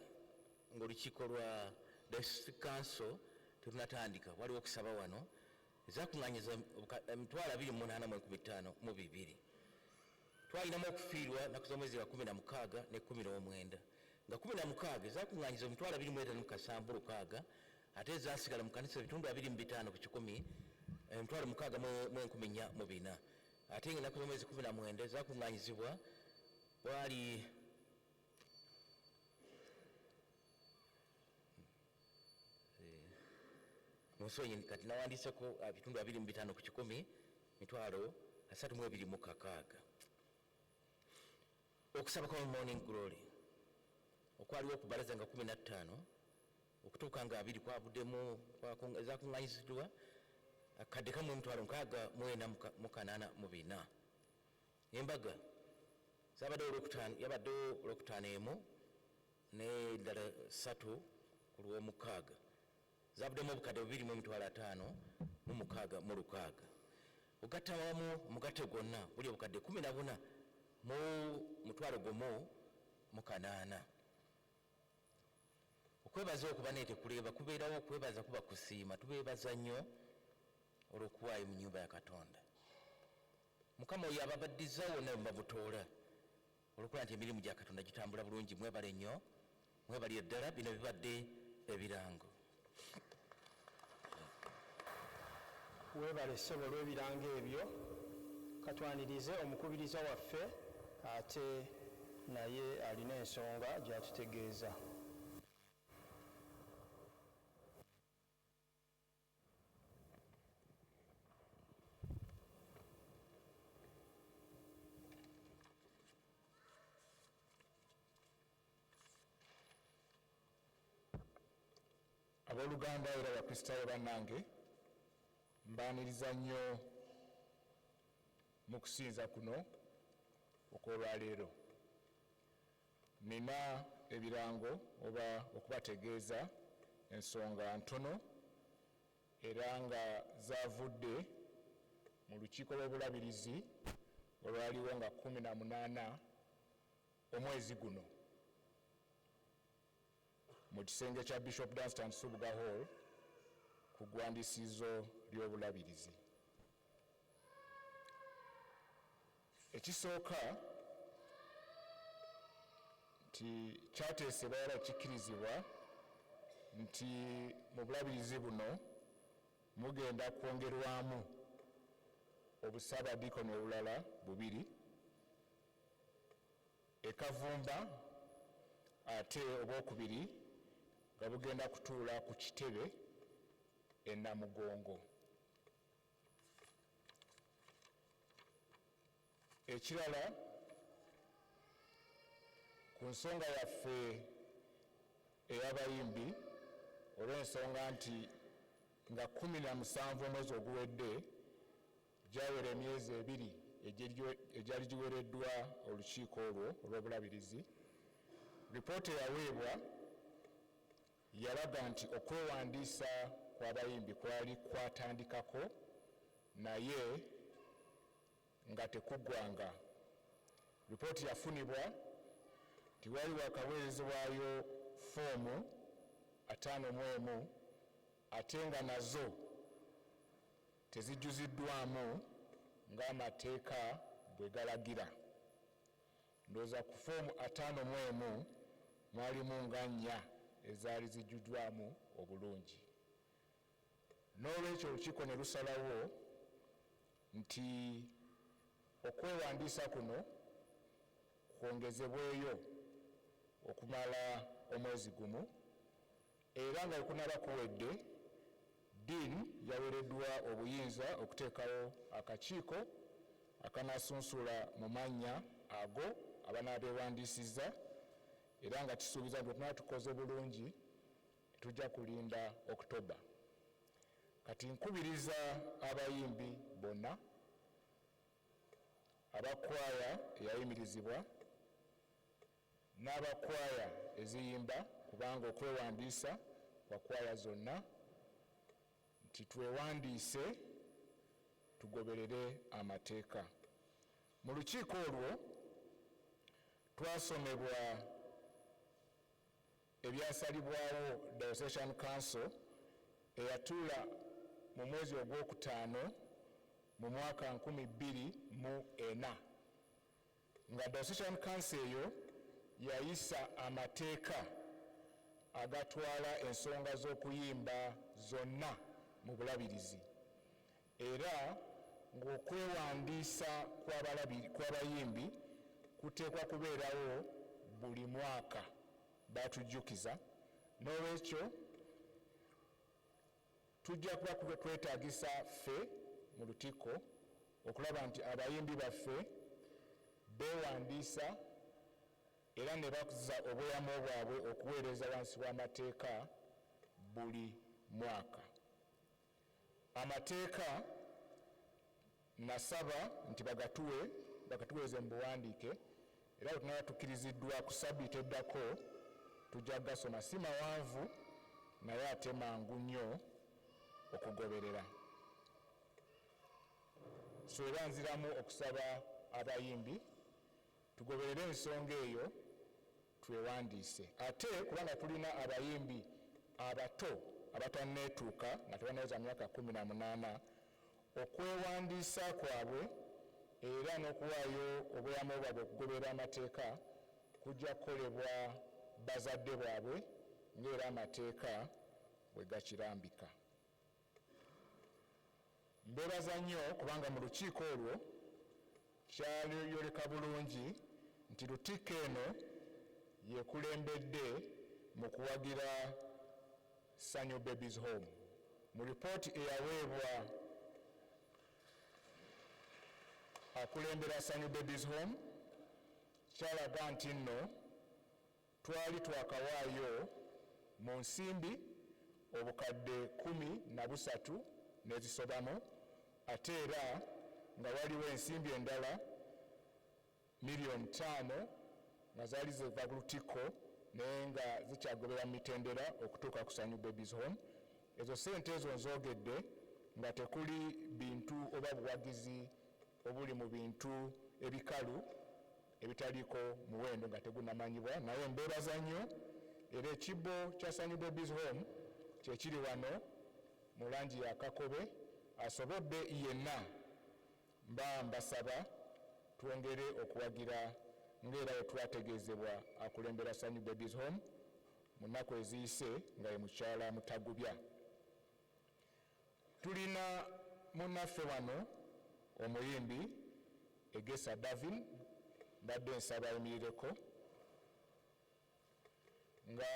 Speaker 3: ng'olukiiko lwa District Council terunatandika, waliwo okusaba wano ezaakuŋŋaanyiza 28,152. Twalinamu okufiirwa ennaku z'omwezi wa 16 ne 19 nga 16 ezaakuŋŋaanyiza 25,776, ate ezaasigala mu kanisa ebitundu 25 ku 100 6,404. Ate ennaku z'omwezi 19 ezaakuŋŋaanyizibwa bwali musonyi kati nawandiiseko ebitundu 25 ku 100 3,26. Okusaba kwa Morning Glory okwaliwo okubalaza nga 15 okutuuka nga 2 kwavuddemu ezaakuŋŋaanyiziddwa akadde kamu 6,484. Embaga yabadde olwokutaano emu n'endala 3 ku lw'omukaaga zavuddemu obukadde 2,566. ogatta wamu omugatte gwonna buli obukadde 14 mu mutwalo gumu mu 8. okwebaza okuba netekuleba kubeerawo okwebaza kuba kusiima tubeebaza nnyo olw'okuwaayo mu nnyumba ya Katonda. Mukama oyo ababaddiza wonna mubabutoola olwokuba nti emirimu gya Katonda gitambula bulungi. Mwebale nnyo, mwebali eddala. Bino bibadde ebirango.
Speaker 1: Weebale ssebo olw'ebirango ebyo. Katwanirize omukubiriza waffe ate naye alina ensonga gy'atutegeeza.
Speaker 4: Abooluganda era abakristaayo bannange, mbaaniriza nnyo mu kusinza kuno okw'olwaleero. Nina ebirango oba okubategeeza ensonga ntono era nga zaavudde mu lukiiko lw'obulabirizi olwaliwo nga 18 omwezi guno mu kisenge kya Bishop Dunstan Subuga Hall ku ggwandiisizo ly'obulabirizi. Ekisooka nti kyateesebwa era kikkirizibwa nti mu bulabirizi buno mugenda kwongerwamu obusaabadiikoni obulala 2 ekavumba ate obwokubiri nga bugenda kutuula ku kitebe e Namugongo. Ekirala ku nsonga yaffe ey'abayimbi olw'ensonga nti nga 17 omwezi oguwedde gyawera emyezi 2 egyali giwereddwa olukiiko olwo olw'obulabirizi. Lipoota eyaweebwa yalaga nti okwewandiisa kw'abayimbi kwali kwatandikako naye nga tekuggwanga. Lipooti yafunibwa nti wali wakaweerezebwayo foomu 51 ate nga nazo tezijjuziddwamu ng'amateeka bwe galagira. Ndowooza ku foomu 51 mwalimu nga 4 ezaali zijjuddwamu obulungi. N'olwekyo olukiiko ne lusalawo nti okwewandiisa kuno kwongezebweyo okumala omwezi gumu, era nga bwe kuwedde Dean yaweereddwa obuyinza okuteekawo akakiiko akanasunsula mu mannya ago abanaabeewandiisizza, era nga kisuubiza nti bwe tukoze bulungi tujja kulinda October. Kati nkubiriza abayimbi bonna, abakwaya eyayimirizibwa n'abakwaya eziyimba, kubanga okwewandiisa kwa kwaya zonna, nti twewandiise tugoberere amateeka. Mu lukiiko olwo twasomebwa ebyasalibwawo Diocesan Council eyatuula mu mwezi ogwokutaano mu mwaka 2004, nga Diocesan Council eyo yayisa amateeka agatwala ensonga z'okuyimba zonna mu bulabirizi, era ng'okwewandiisa kw'abayimbi kuteekwa kubeerawo buli mwaka batujjukiza. N'olwekyo tujja kuba twetaagisa ffe mu lutikko okulaba nti abayimbi baffe beewandiisa era ne bakuza obweyamo bwabwe okuweereza wansi w'amateeka buli mwaka. Amateeka nasaba nti bagatuweeze mu buwandiike, era bwe tunaba tukkiriziddwa ku ssabbiiti eddako tujja kugasoma. Si mawanvu naye ate mangu nnyo okugoberera. so era nziramu okusaba abayimbi tugoberere ensonga eyo twewandiise ate kubanga tulina abayimbi abato abatanneetuuka nga tebanaweza myaka 18 okwewandiisa kwabwe era n'okuwaayo obweyamo bwabwe okugoberera amateeka kujja kukolebwa bazadde bwabwe ng'era amateeka bwe gakirambika. Mbeebaza nnyo kubanga mu lukiiko olwo kyayoleka bulungi nti Lutikko eno yekulembedde mu kuwagira Sanyu Babies Home. Mu lipooti eyaweebwa akulembera Sanyu Babies Home kyalaga nti nno twali twakawaayo mu nsimbi obukadde 13 n'ezisobamu ate era nga waliwo ensimbi endala miliyoni 5 nga zaali ziva ku Lutikko naye nga zikyagobera mu mitendera okutuuka ku Sanyu Babies Home. Ezo ssente ezo nzoogedde nga tekuli bintu oba buwagizi obuli mu bintu ebikalu ebitaliiko muwendo nga tegunnamanyibwa, naye mbeebaza nnyo era ekibbo kya Sanyu Babies Home kyekiri wano mu langi ya kakobe. Asobodde yenna mbasaba twongere okuwagira ng'era we twategeezebwa akulembera Sanyu Babies Home mu nnaku eziyise nga ye mukyala Mutagubya. Tulina munnaffe wano omuyimbi Egesa Davin mbadde nsaba ayimirireko nga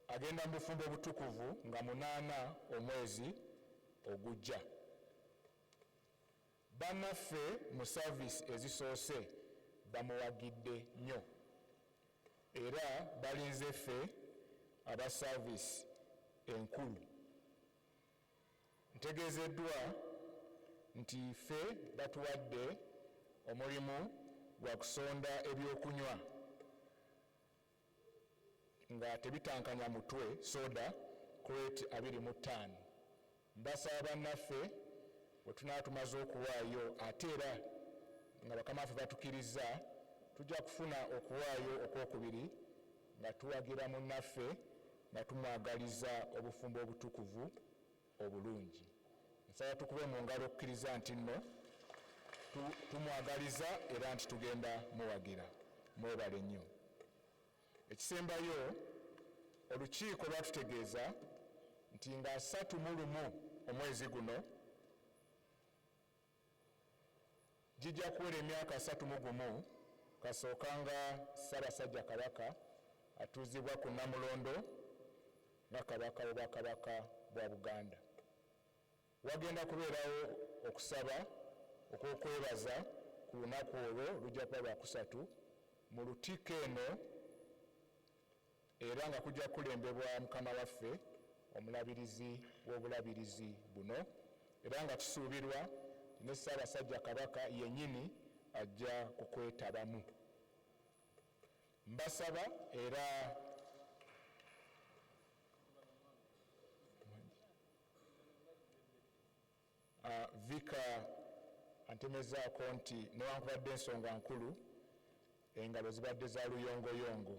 Speaker 4: agenda mu bufumbo obutukuvu nga 8 omwezi ogujja. Bannaffe mu saavisi ezisoose bamuwagidde nnyo era balinze ffe aba saavisi enkulu. Ntegeezeddwa nti ffe batuwadde omulimu gwa kusonda ebyokunywa nga tebitankanya mutwe soda kreti 25. Mbasaba bannaffe bwe tunaba tumaze okuwaayo ate era nga bakamaffe batukiriza tujja kufuna okuwaayo okwokubiri nga tuwagira munnaffe nga tumwagaliza obufumbo obutukuvu obulungi. Nsaba tukube mu ngalo okukkiriza nti nno tumwagaliza era nti tugenda muwagira. Mwebale nnyo. Ekisembayo olukiiko lwatutegeeza nti nga 31 omwezi guno gijja kuwera emyaka 31 kasookanga Ssaabasajja Kabaka atuuzibwa ku Namulondo nga Kabaka w'Obwakabaka bwa Buganda. Wagenda kubeerawo okusaba okw'okwebaza ku lunaku olwo lujja kuba lwakusatu mu Lutikko eno era nga kujja kulembebwa Mukama waffe omulabirizi w'obulabirizi buno era nga kisuubirwa ne Ssaabasajja Kabaka yennyini ajja kukwetabamu. Mbasaba era Vika antemezaako nti newankubadde ensonga nkulu engalo zibadde za luyongoyongo.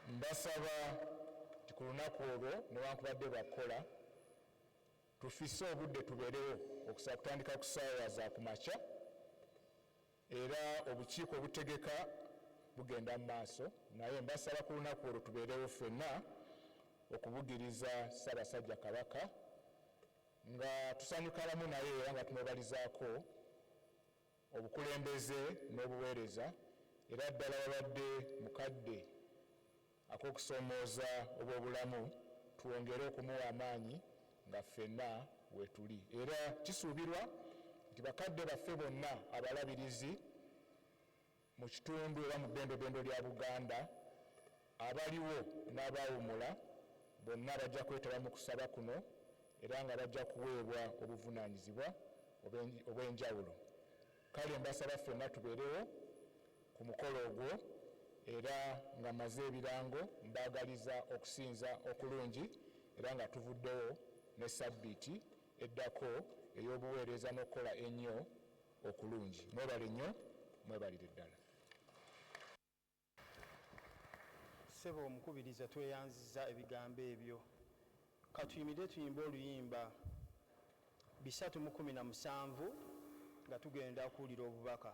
Speaker 4: Mbasaba nti ku lunaku olwo newankubadde bakola tufisse obudde tubeerewo okusaba kutandika ku ssaawa za ku makya era obukiiko obutegeka bugenda mu maaso, naye mbasaba ku lunaku olwo tubeerewo ffenna okubugiriza Ssaabasajja Kabaka nga tusanyuka wamu naye era nga tumwebalizaako obukulembeze n'obuweereza era ddala wabadde mukadde ak'okusoomooza obw'obulamu twongere okumuwa amaanyi nga ffenna weetuli. Era kisuubirwa nti bakadde baffe bonna abalabirizi mu kitundu era mu bbendobendo lya Buganda abaliwo n'abaawumula bonna bajja kwetaba mu kusaba kuno era nga bajja kuweebwa obuvunaanyizibwa obw'enjawulo. Kale mbasaba ffenna tubeerewo ku mukolo ogwo era nga maze ebirango mbagaliza okusinza okulungi era nga tuvuddewo ne sabbiiti eddako ey'obuweereza n'okukola ennyo okulungi. Mwebale nnyo, mwebalire ddala.
Speaker 1: Ssebo omukubiriza tweyanziza ebigambo ebyo. Katuyimire tuyimbe oluyimba 317 nga tugenda okuwulira obubaka.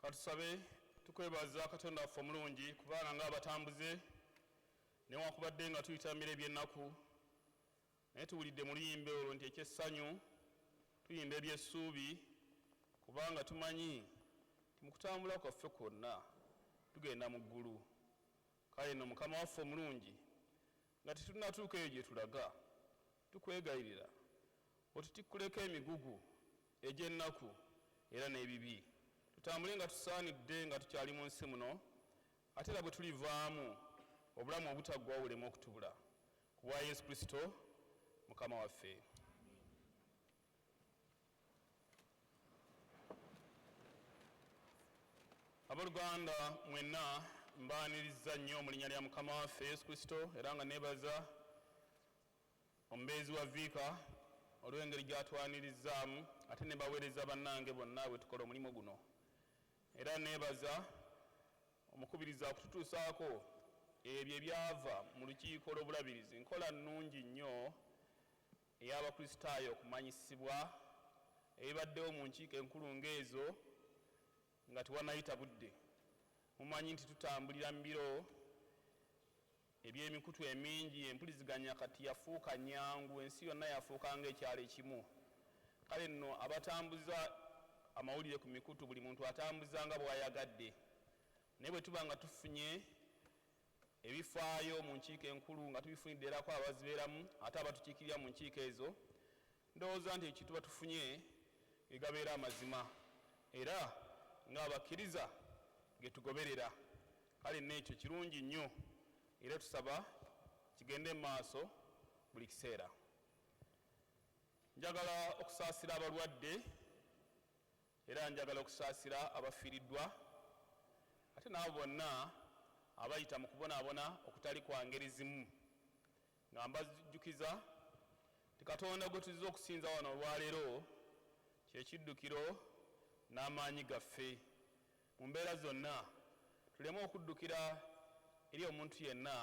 Speaker 2: Katusabe tukwebaza Katonda waffe omulungi kubanga ng'abatambuze newakubadde nga tuyita mbere eby'ennaku naye tuwulidde mu luyimba olwo nti ekyessanyu tuyimba eby'essuubi kubanga tumanyi nti mu kutambula kwaffe kwonna tugenda mu ggulu. Kale nno Mukama waffe omulungi nga tetunnatuuka eyo gye tulaga tukwegayirira otutikkuleko emigugu egy'ennaku era n'ebibi tutambule nga tusaanidde nga tukyali mu nsi muno ate era bwe tulivaamu obulamu obutaggwawo buleme okutubula ku bwa Yesu Kristo Mukama waffe. Abooluganda mwenna mbaaniriza nnyo mu linnya lya Mukama waffe Yesu Kristo era nga neebaza omubeezi wa Viika olw'engeri gy'atwanirizzaamu ate ne baweereza bannange bonna bwe tukola omulimu guno. Era neebaza omukubiriza okututuusaako ebyo ebyava mu lukiiko lw'obulabirizi, nkola nnungi nnyo ey'abakristaayo okumanyisibwa ebibaddewo mu nkiiko enkulu ng'ezo nga tewanayita budde. Mumanyi nti tutambulira mu biro eby'emikutu emingi, empuliziganya kati yafuuka nnyangu, ensi yonna yafuuka ng'ekyalo ekimu. Kale nno abatambuza amawulire ku mikutu buli muntu atambuza nga bw'ayagadde, naye bwe tuba nga tufunye ebifaayo mu nkiiko enkulu nga tubifunidde erako abazibeeramu ate abatukiikirira mu nkiiko ezo, ndowooza nti ekituba tufunye egabeera amazima era ng'abakkiriza ge tugoberera. Kale n'ekyo kirungi nnyo era tusaba kigende mu maaso buli kiseera. Njagala okusaasira abalwadde era njagala okusaasira abafiiriddwa ate n'abo bonna abayita mu kubonaabona okutali kwa ngeri zimu, nga mbajjukiza ti Katonda gwe tuzze okusinza wano olwaleero kyekiddukiro n'amaanyi gaffe. Mu mbeera zonna tuleme okuddukira eri omuntu yenna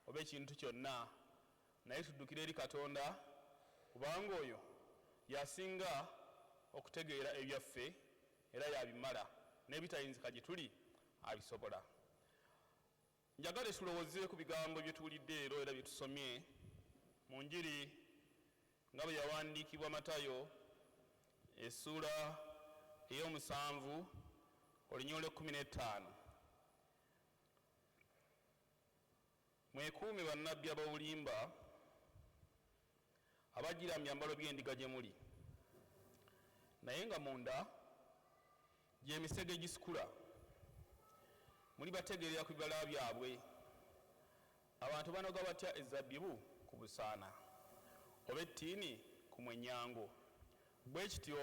Speaker 2: oba ekintu kyonna, naye tuddukire eri Katonda kubanga oyo yasinga okutegeera ebyaffe era yabimala, n'ebitayinzika gye tuli abisobola. Njagala tulowooze ku bigambo bye tuwulidde leero era bye tusomye mu njiri nga bwe yawandiikibwa Matayo essuula ey'omusanvu olunyolo 15. Mwekuume bannabbi ab'obulimba abajjira mu byambalo by'endiga gye muli, naye nga munda gy'emisege egisikula. Muli bategeerera ku bibala byabwe. Abantu banoga batya ezabbibu ku busaana, oba ettiini ku mwenyango. Bwe kityo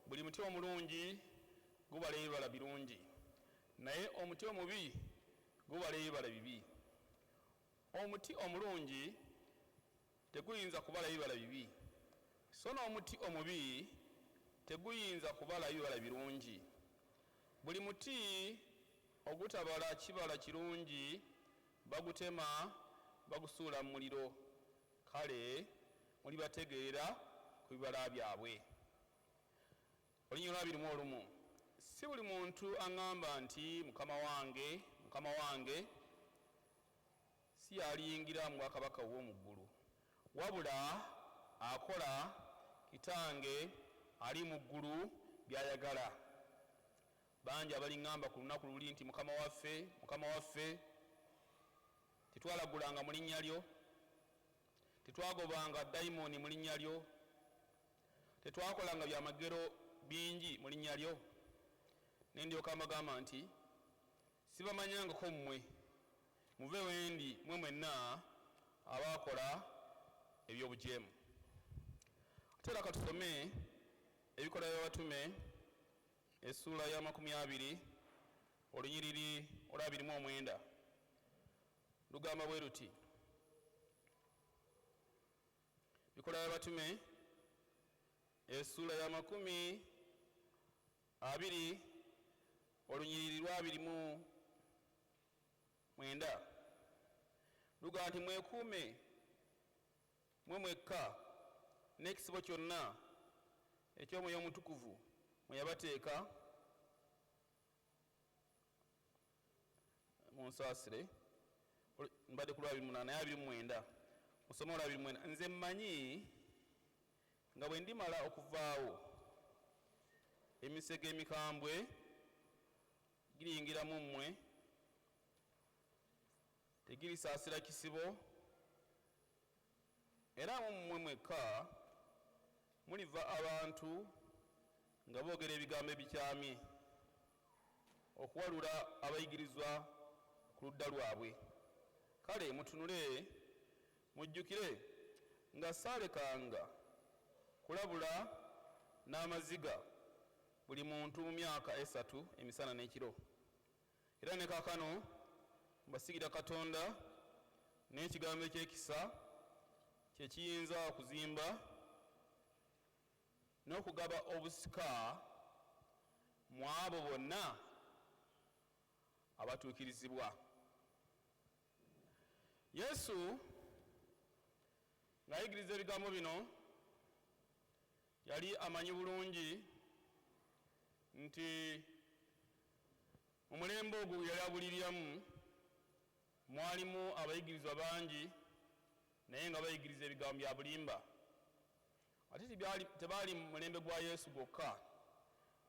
Speaker 2: buli muti omulungi gubala ebibala birungi, naye omuti omubi gubala ebibala bibi. Omuti omulungi teguyinza kubala ebibala bibi, so n'omuti omubi teguyinza kubala ebibala birungi. Buli muti ogutabala kibala kirungi bagutema bagusuula mu muliro. Kale muli bategeera ku bibala byabwe. Olunyolo 21. Si buli muntu aŋŋamba nti mukama wange si yaliyingira mu bwakabaka bw'omu ggulu, wabula akola Kitange ali mu ggulu by'ayagala. Bangi abaliŋŋamba ku lunaku luli nti mukama waffe, tetwalagulanga mu linnya lyo, tetwagobanga dayimooni mu linnya lyo, tetwakolanga byamagero bingi mu linnya lyo. Ne ndyoka mbagamba nti sibamanyangako mmwe, muve wendi mwe mwenna abaakola eby'obujeemu. Ate era katusome ebikola by'abatume essuula ya 20 olunyiriri olwa 29. Lugamba bwe luti: bikola by'abatume essuula ya 20 olunyiriri lwa 29. Lugamba nti mwekuume mwe mwekka n'ekisibo kyonna eky'Omwoyo Omutukuvu mwe yabateeka mu nsaasire. Mbadde ku lwa 28 naye 29 musome olwa 29. Nze mmanyi nga bwe ndimala okuvaawo emisege emikambwe giriyingira mu mmwe, tegirisaasira kisibo, era mu mmwe mwekka muliva abantu nga boogera ebigambo ebikyamye okuwalula abayigirizwa ku ludda lwabwe. Kale mutunule mujjukire nga saalekanga kulabula n'amaziga buli muntu mu myaka 3 emisana n'ekiro. Era ne kaakano mbasigira Katonda n'ekigambo eky'ekisa kye kiyinza okuzimba n'okugaba obusika mu abo bonna abatuukirizibwa. Yesu ng'ayigiriza ebigambo bino yali amanyi bulungi nti mu mulembe ogwo yali abuliryamu mwalimu abayigirizwa bangi naye nga bayigiriza ebigambo bya bulimba. Ate tebaali mu mulembe gwa Yesu gwokka,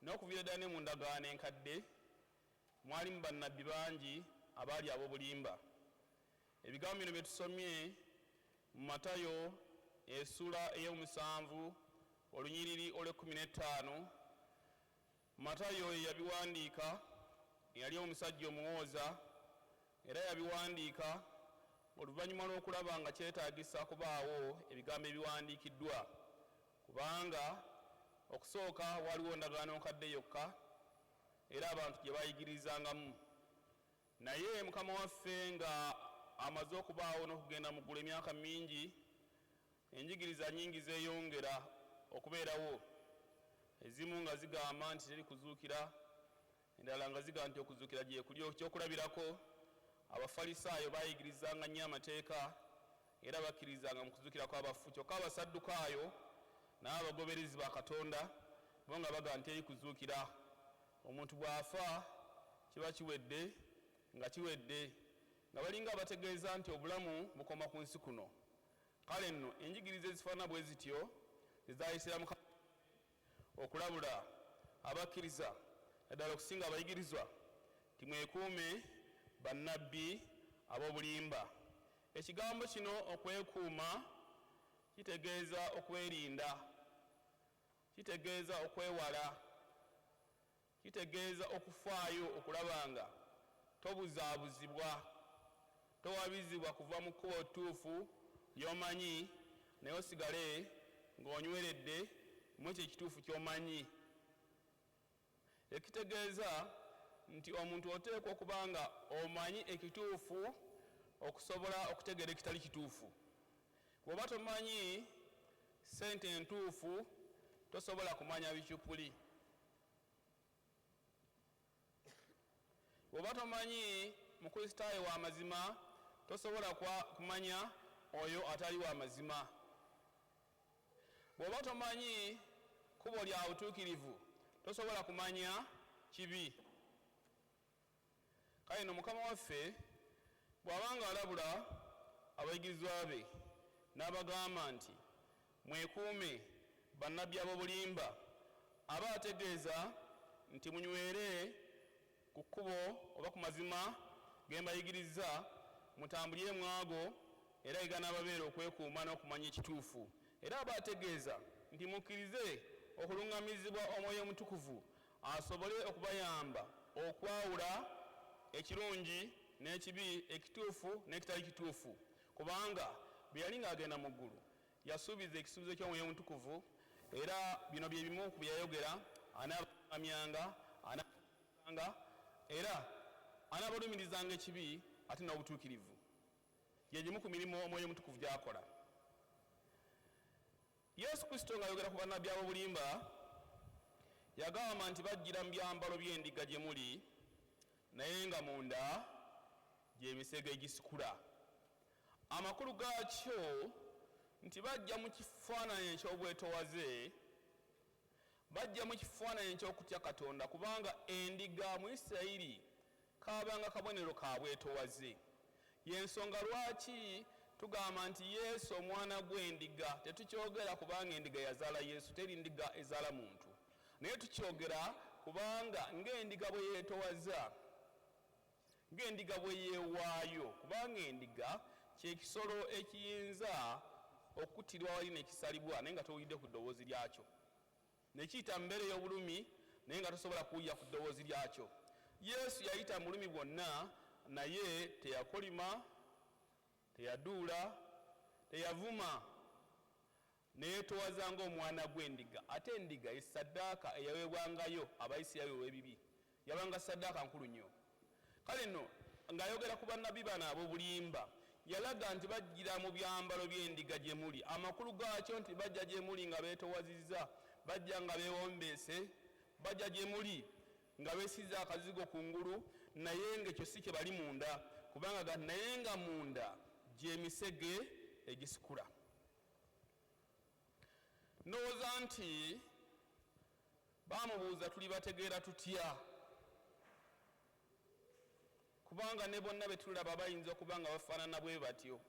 Speaker 2: n'okuviira ddala ne mu ndagaano enkadde mwalimu bannabbi bangi abaali ab'obulimba. Ebigambo bino bye tusomye mu Matayo essula ey'omusanvu olunyiriri olw'15. Matayo ye yabiwandiika, yali omusajja omuwooza, era yabiwandiika oluvannyuma lw'okulaba nga kyetaagisa kubaawo ebigambo ebiwandiikiddwa, kubanga okusooka waliwo ndagaano nkadde yokka era abantu gye bayigirizangamu. Naye Mukama waffe nga amaze okubaawo n'okugenda mu ggulu emyaka mingi, enjigiriza nnyingi zeeyongera okubeerawo, ezimu nga zigamba nti teri kuzuukira, endala nga zigamba nti okuzuukira gye kuli. Ekyokulabirako, Abafalisaayo baayigirizanga nnyo amateeka era bakkirizanga mu kuzuukira kw'abafu, kyokka Abasaddukaayo n'abagoberezi ba Katonda bo nga bagamba nti teri kuzuukira. Omuntu bw'afa kiba kiwedde nga kiwedde, nga balinga abategeeza nti obulamu bukoma ku nsi kuno. Kale nno enjigiriza ezifaanana bwe zityo ezaayisira mu okulabula abakkiriza naddala okusinga abayigirizwa nti mwekuume bannabbi ab'obulimba. Ekigambo kino okwekuuma kitegeeza okwerinda, kitegeeza okwewala, kitegeeza okufaayo okulaba nga tobuzaabuzibwa, towabizibwa kuva mu kkubo ttuufu ly'omanyi naye osigale ng'onyweredde mu ekyo ekituufu ky'omanyi. Ekitegeeza nti omuntu oteekwa okuba nga omanyi ekituufu okusobola okutegeera ekitali kituufu. Bw'oba tomanyi ssente entuufu tosobola kumanya bikyupuli. Bw'oba tomanyi mukristaayo wa mazima tosobola kumanya oyo atali wa mazima. Bw'oba tomanyi kkubo lya butuukirivu tosobola kumanya kibi. Kale nno Mukama waffe bw'abanga alabula abayigirizwa be n'abagamba nti mwekuume bannabbi ab'obulimba, aba ategeeza nti munywere ku kkubo oba ku mazima ge mbayigiriza, mutambulire mu ago era eganababeera okwekuuma n'okumanya ekituufu. Era aba ategeeza nti mukkirize okuluŋŋamizibwa Omwoyo Omutukuvu asobole okubayamba okwawula ekirungi n'ekibi, ekituufu n'ekitali kituufu, kubanga bwe yali ng'agenda mu ggulu yasuubiza ekisuubizo ky'Omwoyo Omutukuvu, era bino bye bimu ku bye yayogera: anaabaluŋŋamyanga, anaabalumirizanga, era anaabalumirizanga ekibi ate n'obutuukirivu. Gye gimu ku mirimu Omwoyo Omutukuvu gy'akola. Yesu Kristo ng'ayogera ku bannabbi ab'obulimba yagamba nti bajjira mu byambalo by'endiga gye muli, naye nga munda gy'emisege egisikula. Amakulu gaakyo nti bajja mu kifaananyi eky'obwetoowaze, bajja mu kifaananyi eky'okutya Katonda, kubanga endiga mu Isirayiri kaabanga kabonero ka bwetoowaze. Y'ensonga lwaki tugamba nti Yesu omwana gw'endiga. Tetukyogera kubanga endiga yazaala Yesu, teri ndiga ezaala muntu, naye tukyogera kubanga ng'endiga bwe yeetowaza, ng'endiga bwe yeewaayo, kubanga endiga kyekisolo ekiyinza okuttirwa wali nekisalibwa naye nga towulidde ku ddoboozi lyakyo, nekiyita mu mbeera ey'obulumi naye nga tosobola kuwulira ku ddoboozi lyakyo. Yesu yayita mu bulumi bwonna naye teyakolima, teyaduula, teyavuma, neyeetowaza ng'omwana gw'endiga. Ate endiga essaddaaka eyaweebwangayo Abayisirayiri olw'ebibi, yabanga ssaddaaka nkulu nnyo. Kale nno ng'ayogera ku bannabbi bano ab'obulimba yalaga nti bajjira mu byambalo by'endiga gye muli. Amakulu gaakyo nti bajja gye muli nga beetowazizza, bajja nga beewombeese, bajja gye muli nga beesizza akazigo kungulu, naye ng'ekyo si kye bali munda, kubanga naye nga munda gy'emisege egisikula. Ndowooza nti baamubuuza tuli bategeera tutya, kubanga ne bonna be tulaba bayinza okuba nga bafaanana bwe batyo.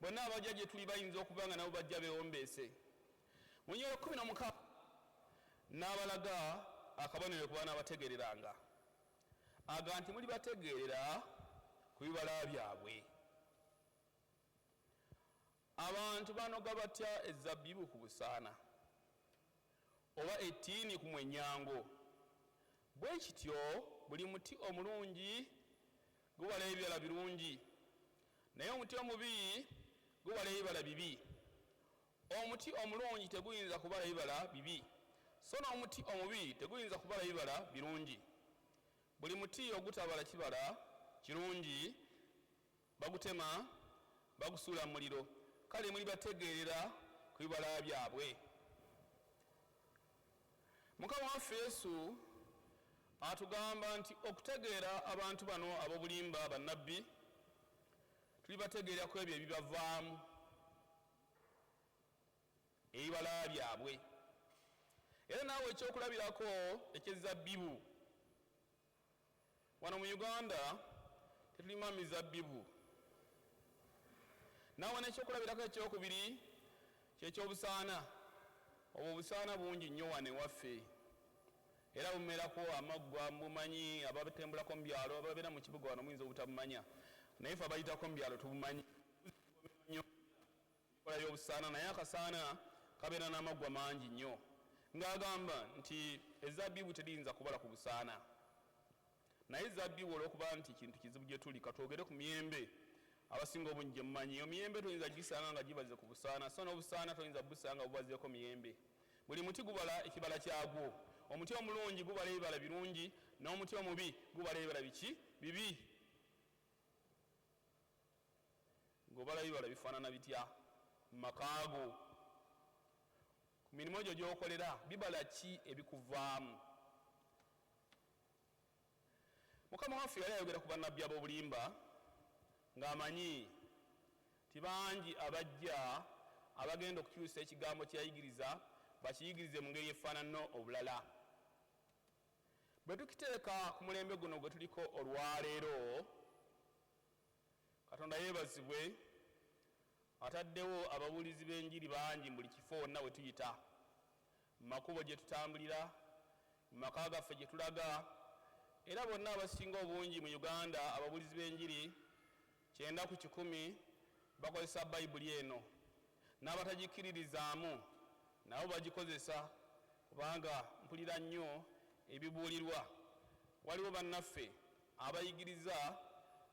Speaker 2: Bonna abajja gye tuli bayinza okuba nga nabo bajja beewombeese. Mu nnyero 16 n'abalaga akabonero ku baana abategeereranga, aga nti muli bategeerera ku bibala byabwe. abantu banoga batya ezabbibu ku busaana oba ettiini ku mwenyango bwe kityo buli muti omulungi gubala ebibala birungi naye omuti omubi gubala ebibala bibi omuti omulungi teguyinza kubala ebibala bibi so n'omuti omubi teguyinza kubala ebibala birungi buli muti ogutabala kibala kirungi bagutema bagusuula mu muliro kale muli bategeerera ku bibala byabwe mukama waffe yesu atugamba nti okutegeera abantu bano ab'obulimba bannabbi tuli bategeera ku ebyo ebibavaamu ebibala byabwe era naawe ekyokulabirako ekyezabbibu wano mu uganda tetulima mizabbibu naawe nekyokulabirako ekyokubiri kyekyobusaana obwo obusaana bungi nnyo wano ewaffe era bumerako amaggwa mubumanyi ababatembulako mu byalo ababeera mu kibuga wano muyinza obutabumanya naye fe abayitako mu byalo tubumanyi kola y'obusaana naye akasaana kabeera n'amaggwa mangi nnyo ng'agamba nti ezabbibu teriyinza kubala ku busaana naye ezabbibu olw'okuba nti kintu kizibu gye tuli katwogere ku miyembe abasinga obungi gye mumanyi eyo miyembe toyinza gisanga nga gibaze ku busaana so n'obusaana toyinza busanga bubazeeko miyembe buli muti gubala ekibala kyagwo omuti omulungi gubala ebibala birungi n'omuti omubi gubala ebibala biki bibi ng'obala ebibala bifaanana bitya mu makaago ku mirimu egyo gy'okolera bibala ki ebikuvaamu mukama waffe yali ayogera ku bannabbi ab'obulimba ng'amanyi ti bangi abajja abagenda okukyusa ekigambo kyeyayigiriza bakiyigirize mu ngeri efaanano obulala bwe tukiteeka ku mulembe guno gwe tuliko olwaleero katonda yeebazibwe ataddewo ababuulizi b'enjiri bangi mu buli kifo wonna we tuyita mu makubo gye tutambulira mu maka gaffe gye tulaga era bonna abasinga obungi mu uganda ababuulizi b'enjiri 9/10 bakozesa bayibuli eno n'abatagikiririzaamu nabo bagikozesa kubanga mpulira nnyo ebibuulirwa waliwo bannaffe abayigiriza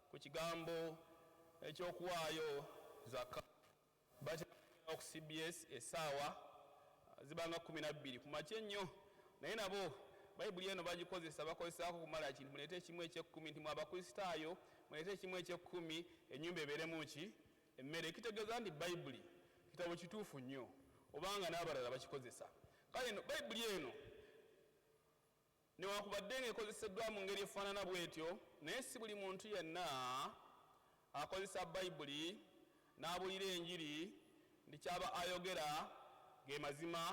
Speaker 2: ku kigambo ekyokuwaayo zaka batera ku CBS essaawa zibanga 12 ku makya ennyo naye nabo bayibuli eno bagikozesa bakozesaako kumala kintu muleete ekimu eky'ekkumi nti mwabakristaayo muleete ekimu eky'ekkumi ennyumba ebeeremu ki emmere ekitegeeza nti bayibuli kitabo kituufu nnyo obanga n'abalala bakikozesa kale eno bayibuli eno newakubadde ng'ekozeseddwa mu ngeri efaanana bw'etyo naye si buli muntu yenna akozesa bayibuli n'abuulira enjiri nti kyaba ayogera ge mazima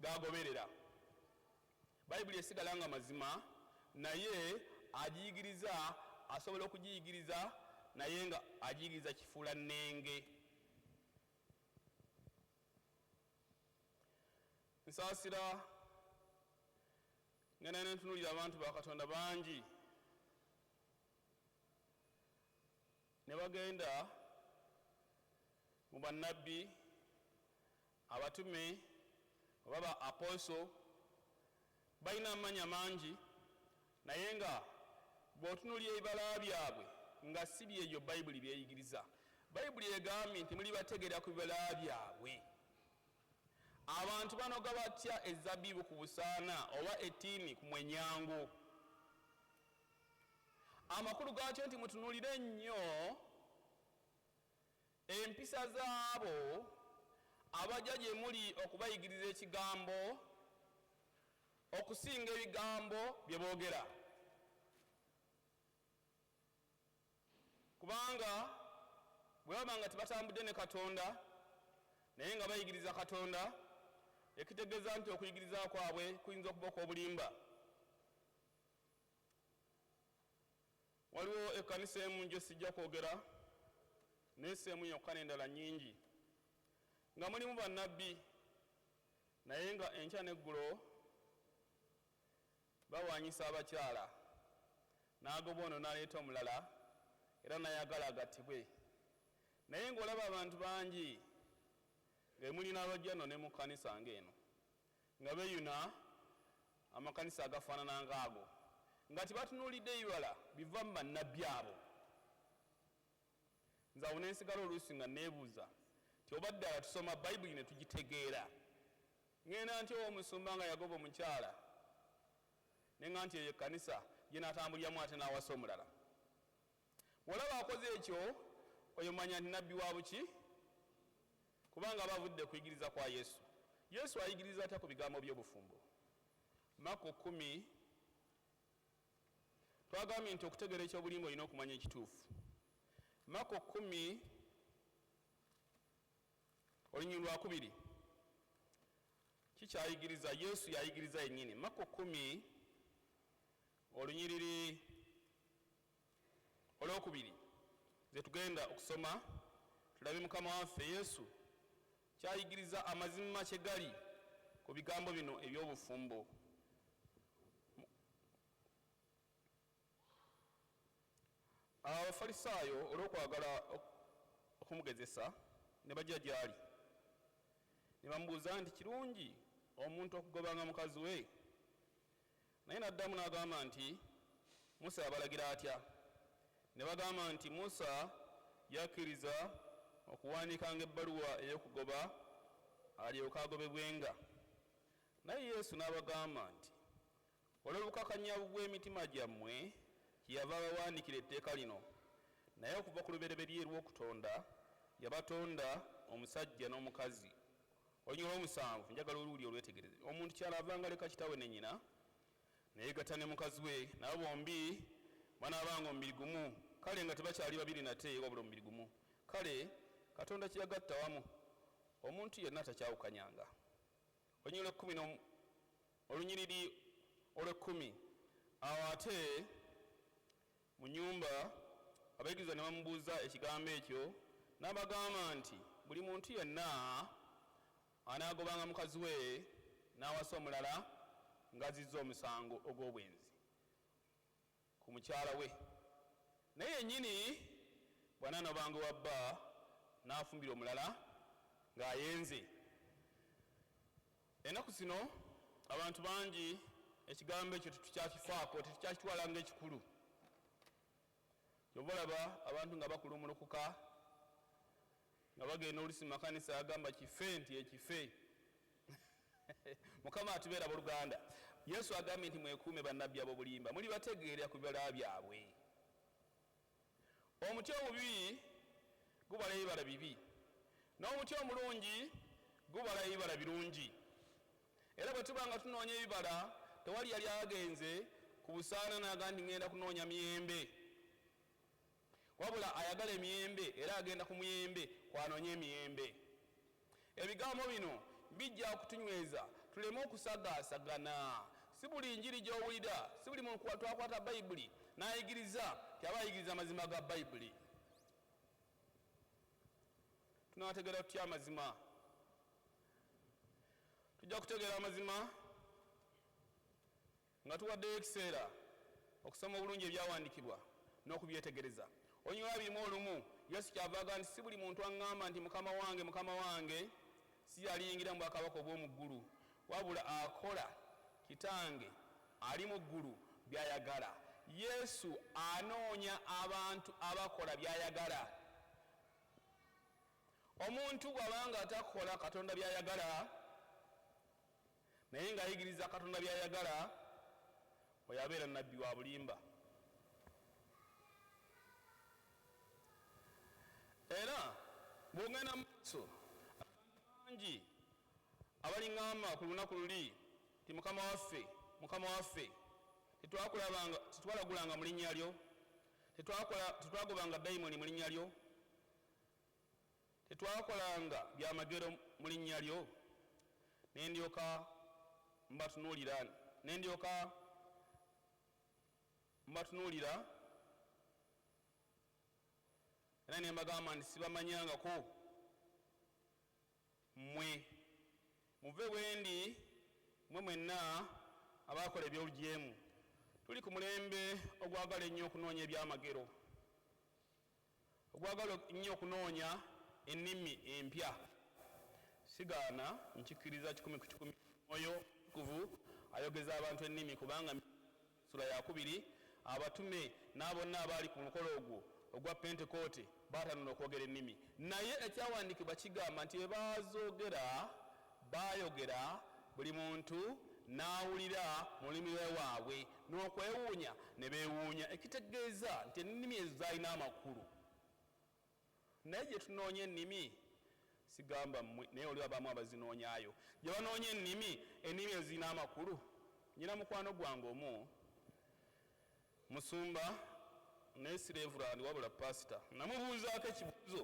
Speaker 2: gagoberera bayibuli esigala nga mazima naye agiyigiriza asobola okugiyigiriza naye nga agiyigiriza kifuula nnenge nsaasira ngenda nentunuulira abantu ba katonda bangi ne bagenda mu bannabbi abatume oba ba aposo balina amannya mangi naye nga bw'otunuulira ebibala byabwe nga si byebyo bayibuli byeyigiriza bayibuli egambye nti muli bategeera ku bibala byabwe abantu banoga batya ezabbibu ku busaana oba ettiini ku mwenyango amakulu gaakyo nti mutunuulire nnyo empisa zaabo abajja gye muli okubayigiriza ekigambo okusinga ebigambo bye boogera kubanga bwe baba nga tebatambudde ne katonda naye nga bayigiriza katonda ekitegeeza nti okuyigiriza kwabwe kuyinza okuba okw'obulimba waliwo ekkanisa emu njo sijja kwogera naye si emu yokka n'endala nnyingi nga mulimu bannabbi naye nga enkya n'eggulo bawaanyisa abakyala n'agoba ono n'aleeta omulala era nayagala agattibwe naye ng'olaba abantu bangi ng'emuli n'abajja nno ne mu kkanisa ng'eno nga beeyuna amakanisa agafaanana ng'ago nga tebatunuulidde ebibala biva mu bannabbi abo. Nze awo ne nsigala oluusi nga neebuuza ti oba ddala tusoma bayibuli ne tugitegeera. Ngenda nti omusumba nga yagoba omukyala ne nga nti eyo ekkanisa ye n'atambuliramu ate n'awasa omulala. Olaba akoze ekyo oyo manya nti nabbi wa buki? Kubanga bavudde kuyigiriza kwa Yesu. Yesu ayigiriza atya ku bigambo by'obufumbo? Mako 10 twagambye nti okutegeera ekyobulimba olina okumanya ekituufu. Mako 10 olunyiriri lwa 2 kikyayigiriza, Yesu yayigiriza yennyini. Mako 10 olunyiriri olwokubiri ze tugenda okusoma tulabe Mukama waffe Yesu kyayigiriza amazima kye gali ku bigambo bino eby'obufumbo. Abafalisaayo olw'okwagala okumugezesa ne bajja gy'ali ne bamubuuza nti kirungi omuntu okugobanga mukazi we? Naye n'addamu n'agamba nti Musa yabalagira atya? Ne bagamba nti Musa yakkiriza okuwandiikanga ebbaluwa ey'okugoba alyoke agobebwenga. Naye Yesu n'abagamba nti olw'obukakanyavu bw'emitima gyammwe kyeyava abawandiikira etteeka lino, naye okuva ku lubereberye lw'okutonda yabatonda omusajja n'omukazi. Olunyiriri olw'omusanvu njagala oluwuli olwetegereze. Omuntu kyalavanga aleka kitaawe ne nnyina ne yeegatta ne mukazi we, nabo bombi banaabanga omubiri gumu. Kale nga tebakyali babiri nate wabula omubiri gumu. Kale Katonda kye yagatta wamu omuntu yenna takyawukanyanga. Olunyiriri olw'ekkumi awo ate mu nnyumba abayigiriza ne bamubuuza ekigambo ekyo, n'abagamba nti buli muntu yenna anaagobanga mukazi we n'awasa omulala ng'azizza omusango ogw'obwenzi ku mukyala we. Naye yennyini bw'anaanobanga wabba n'afumbira omulala ng'ayenze. Ennaku zino abantu bangi ekigambo ekyo tetukyakifaako, tetukyakitwala ng'ekikulu. Kyova olaba abantu nga bakulumulukuka nga bagenda oluusi mu makanisa agamba kife nti ekife. Mukama atubeera abooluganda. Yesu agambye nti mwekuume bannabbi ab'obulimba, muli bategeera ku bibala byabwe. Omuti omubi gubala ebibala bibi, n'omuti omulungi gubala ebibala birungi. Era bwe tuba nga tunoonya ebibala, tewali yali agenze ku busaana n'aga nti ngenda kunoonya miyembe, wabula ayagala emiyembe era agenda ku muyembe kwanoonye emiyembe. Ebigambo bino bijja okutunyweza tuleme okusagaasagana. Si buli njiri gy'owulira, si buli muntu twakwata bayibuli n'ayigiriza tyaba ayigiriza amazima ga bayibuli. Tunaategeera tutya amazima? Tujja kutegeera amazima nga tuwaddeyo ekiseera okusoma obulungi ebyawandiikibwa n'okubyetegereza. Olunyiriri 21 Yesu kyavaaga nti si buli muntu aŋŋamba nti Mukama wange, Mukama wange, si aliyingira mu bwakabaka obw'omu ggulu, wabula akola Kitange ali mu ggulu by'ayagala. Yesu anoonya abantu abakola by'ayagala. Omuntu bw'abanga atakola Katonda by'ayagala naye ng'ayigiriza Katonda by'ayagala, oyo abeera nnabbi wa bulimba. Era bw'ogenda mu maaso bangi abaliŋŋamba ku lunaku luli ti Mukama waffe, Mukama waffe, tetwalagulanga mu linnya lyo, tetwagobanga dayimoni mu linnya lyo, tetwakolanga byamagero mu linnya lyo. Nendyoka mbatunuulira era ne mbagamba nti sibamanyangako mmwe. Muve bwendi mmwe mwenna abaakola eby'olujeemu. Tuli ku mulembe ogwagala ennyo okunoonya ebyamagero, ogwagala ennyo okunoonya ennimi empya. sigaana nkikiriza 10 Mwoyo Mutukuvu ayogeza abantu ennimi kubanga sura ya 2 abatume n'abonna abaali ku mukolo ogwo ogwa Pentekote batanula okwogera ennimi naye ekyawandiikibwa kigamba nti ebazoogera bayogera buli muntu n'awulira mu lulimi lwe waabwe n'okwewuunya ne beewuunya ekitegeeza nti ennimi ezo zaalina amakulu naye gye tunoonya ennimi sigamba mmwe naye oli abamu abazinoonyaayo gye banoonya ennimi ezo zirina amakulu nyina mukwano gwange omu musumba naye si Reverend wabula pasita namubuuzaako ekibuuzo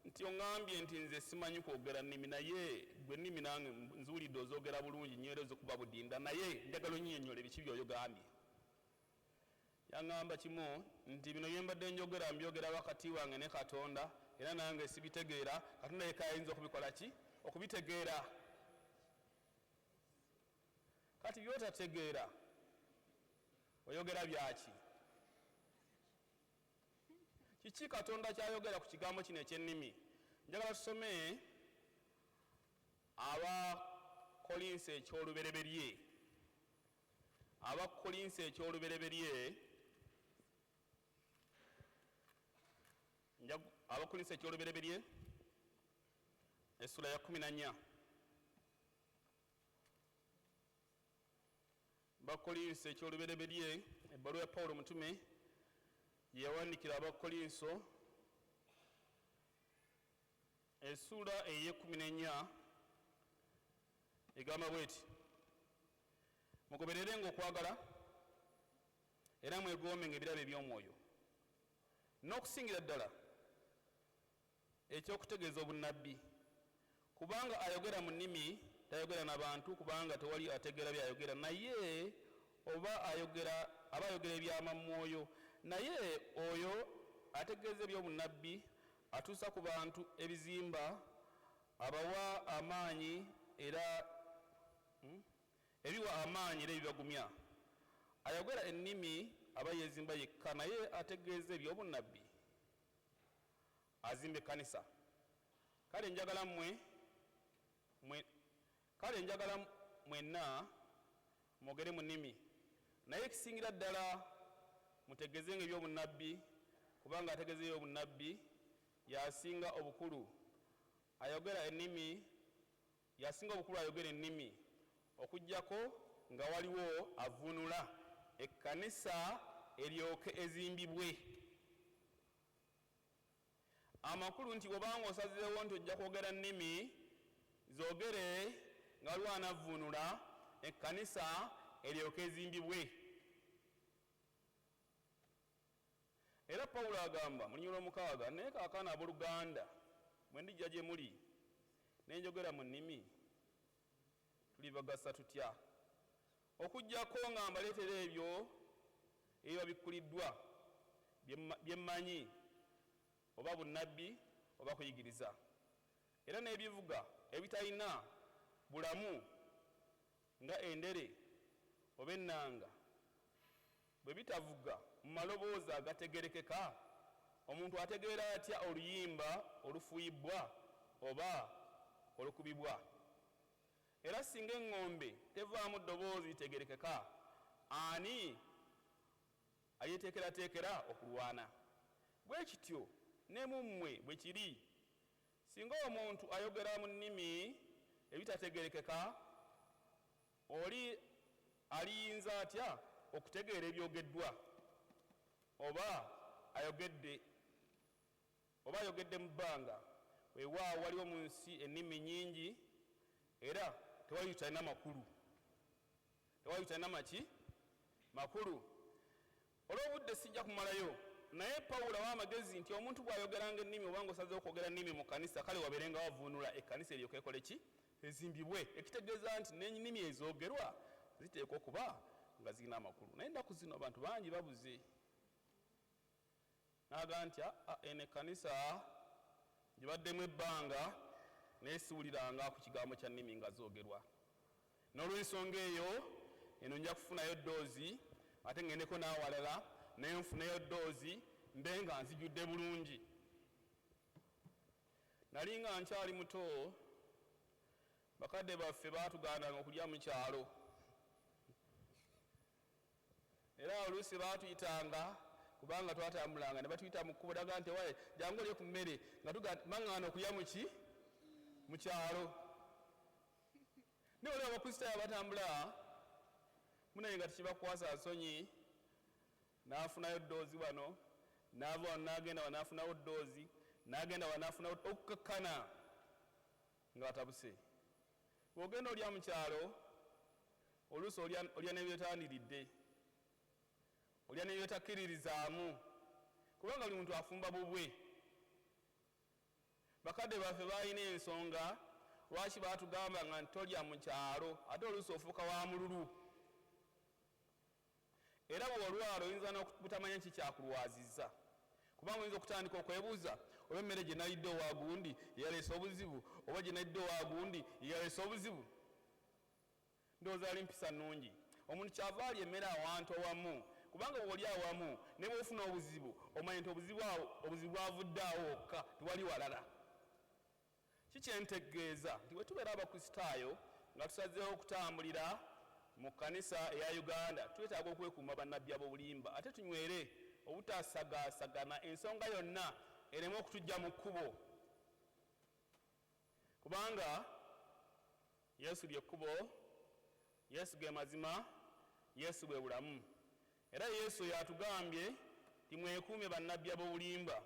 Speaker 2: nti oŋŋambye nti nze simanyi kwogera nnimi naye gwe nnimi nange nzuulidde ozoogera bulungi nnyo era ozikuba budinda naye njagala onnyinyonnyole biki by'oyogambye yaŋŋamba kimu nti bino bye mbadde njogera mbyogera wakati wange ne Katonda era nange sibitegeera Katonda yekka ayinza okubikola ki okubitegeera kati by'otategeera oyogera byaki kiki Katonda kyayogera ku kigambo kino eky'ennimi njagala tusome Abakolinso eky'olubereberye Abakolinso eky'olubereberye Abakolinso eky'olubereberye essula ya 14 Abakolinso eky'olubereberye ebbaluwa ya Pawulo mutume yawandiikira Abakolinso essula ey'14 egamba bweti mugobererenga okwagala era mwegombenga ebirabo eby'omwoyo n'okusingira ddala ekyokutegeeza obunnabbi kubanga ayogera mu nnimi tayogera n'abantu kubanga tewali ategeera byayogera naye aba ayogera ebyama mu mwoyo naye oyo ategeeza ebyobunnabbi atuusa ku bantu ebizimba abawa amaanyi era ebiwa amaanyi era ebibagumya ayogera ennimi aba yeezimba yekka naye ategeeza ebyobunnabbi azimba ekkanisa kale njagala mwenna mwogere mu nnimi naye ekisingira ddala mutegeezenga ebyobunnabbi kubanga ategeeza ebyobunnabbi yasinga obukulu ayogera ennimi yasinga obukulu ayogera ennimi okuggyako nga waliwo avunula ekkanisa eryoke ezimbibwe amakulu nti bw'obanga osazirewo nti ojja kwogera nnimi zoogere nga waliwo anavunula ekkanisa eryoke ezimbibwe era Pawulo agamba mu lunyulo 6 naye kaakano abooluganda bwe ndijja gye muli ne njogera mu nnimi tulibagasa tutya okuggyako nga mbaleetera ebyo ebiba bikkuliddwa bye mmanyi oba bunnabbi oba kuyigiriza era n'ebivuga ebitalina bulamu nga endere oba ennanga bwe bitavuga mu maloboozi agategerekeka omuntu ategeera atya oluyimba olufuyibbwa oba olukubibwa era singa eŋŋombe tevaamu ddoboozi litegerekeka ani ayeteekerateekera okulwana bwe kityo ne mu mmwe bwe kiri singa omuntu ayogera mu nnimi ebitategerekeka oli aliyinza atya okutegeera ebyogeddwa oba ayogedde mu bbanga weewaawo waliwo mu nsi ennimi nnyingi era tewali talina makulu makulu olw'obudde sijja kumalayo naye Pawulo awa amagezi nti omuntu bw'ayogeranga ennimi obanga osazeewo okwogera nnimi mu kkanisa kale wabeerenga wavunula ekkanisa eryoke ekole ki ezimbibwe ekitegeeza nti n'ennimi ezoogerwa ziteekwa okuba nga zirina amakulu naye ennaku zino abantu bangi babuze naga nti eno ekkanisa gye baddemu ebbanga naye siwuliranga ku kigambo kya nnimi nga zoogerwa n'olw'ensonga eyo eno nja kufunayo ddoozi ate ngendeko n'awalala naye nfuneyo ddoozi mbe nga nzijudde bulungi nali nga nkyali muto bakadde baffe baatugandanga okulya mu kyalo era oluusi baatuyitanga kubanga twatambulanga ne batuyita mu kkubo daga nti waye jangu olye ku mmere nga tumaŋŋaana okulya muki mu kyalo naye olio abakristaayo batambula munaye nga tekibakwasa nsonyi n'afunayo ddoozi wano n'ava wano n'agenda wano n'afunawo ddoozi n'agenda wano n'afunawo okukkakkana nga batabuse bw'ogenda olya mu kyalo oluusi olya n'ebyotandiridde olya n'ebyotakkiririzaamu kubanga buli muntu afumba bubwe bakadde baffe baalina ensonga lwaki baatugamba nga ntolya mu kyalo ate oluusi ofuuka wa mululu era bw'olwala oyinza n'obutamanya ki kyakulwazizza kubanga oyinza okutandika okwebuuza oba emmere gye nalidde owa gundi yaleese obuzibu oba gye nalidde owa gundi yaleese obuzibu ndowooza ali mpisa nnungi omuntu kyava alya emmere awantu awamu kubanga bw'oli awamu ne bw'ofuna obuzibu omanye nti obuzibu bwavudde awo wokka tewali walala kikyentegeeza nti bwe tubeera abakristaayo nga tusazeewo okutambulira mu kkanisa eya Uganda twetaaga okwekuuma bannabbi ab'obulimba ate tunywere obutasagaasagana ensonga yonna ereme okutujja mu kkubo kubanga Yesu lye kkubo, Yesu ge mazima, Yesu bwe bulamu era Yesu yatugambye timwekuume bannabbi ab'obulimba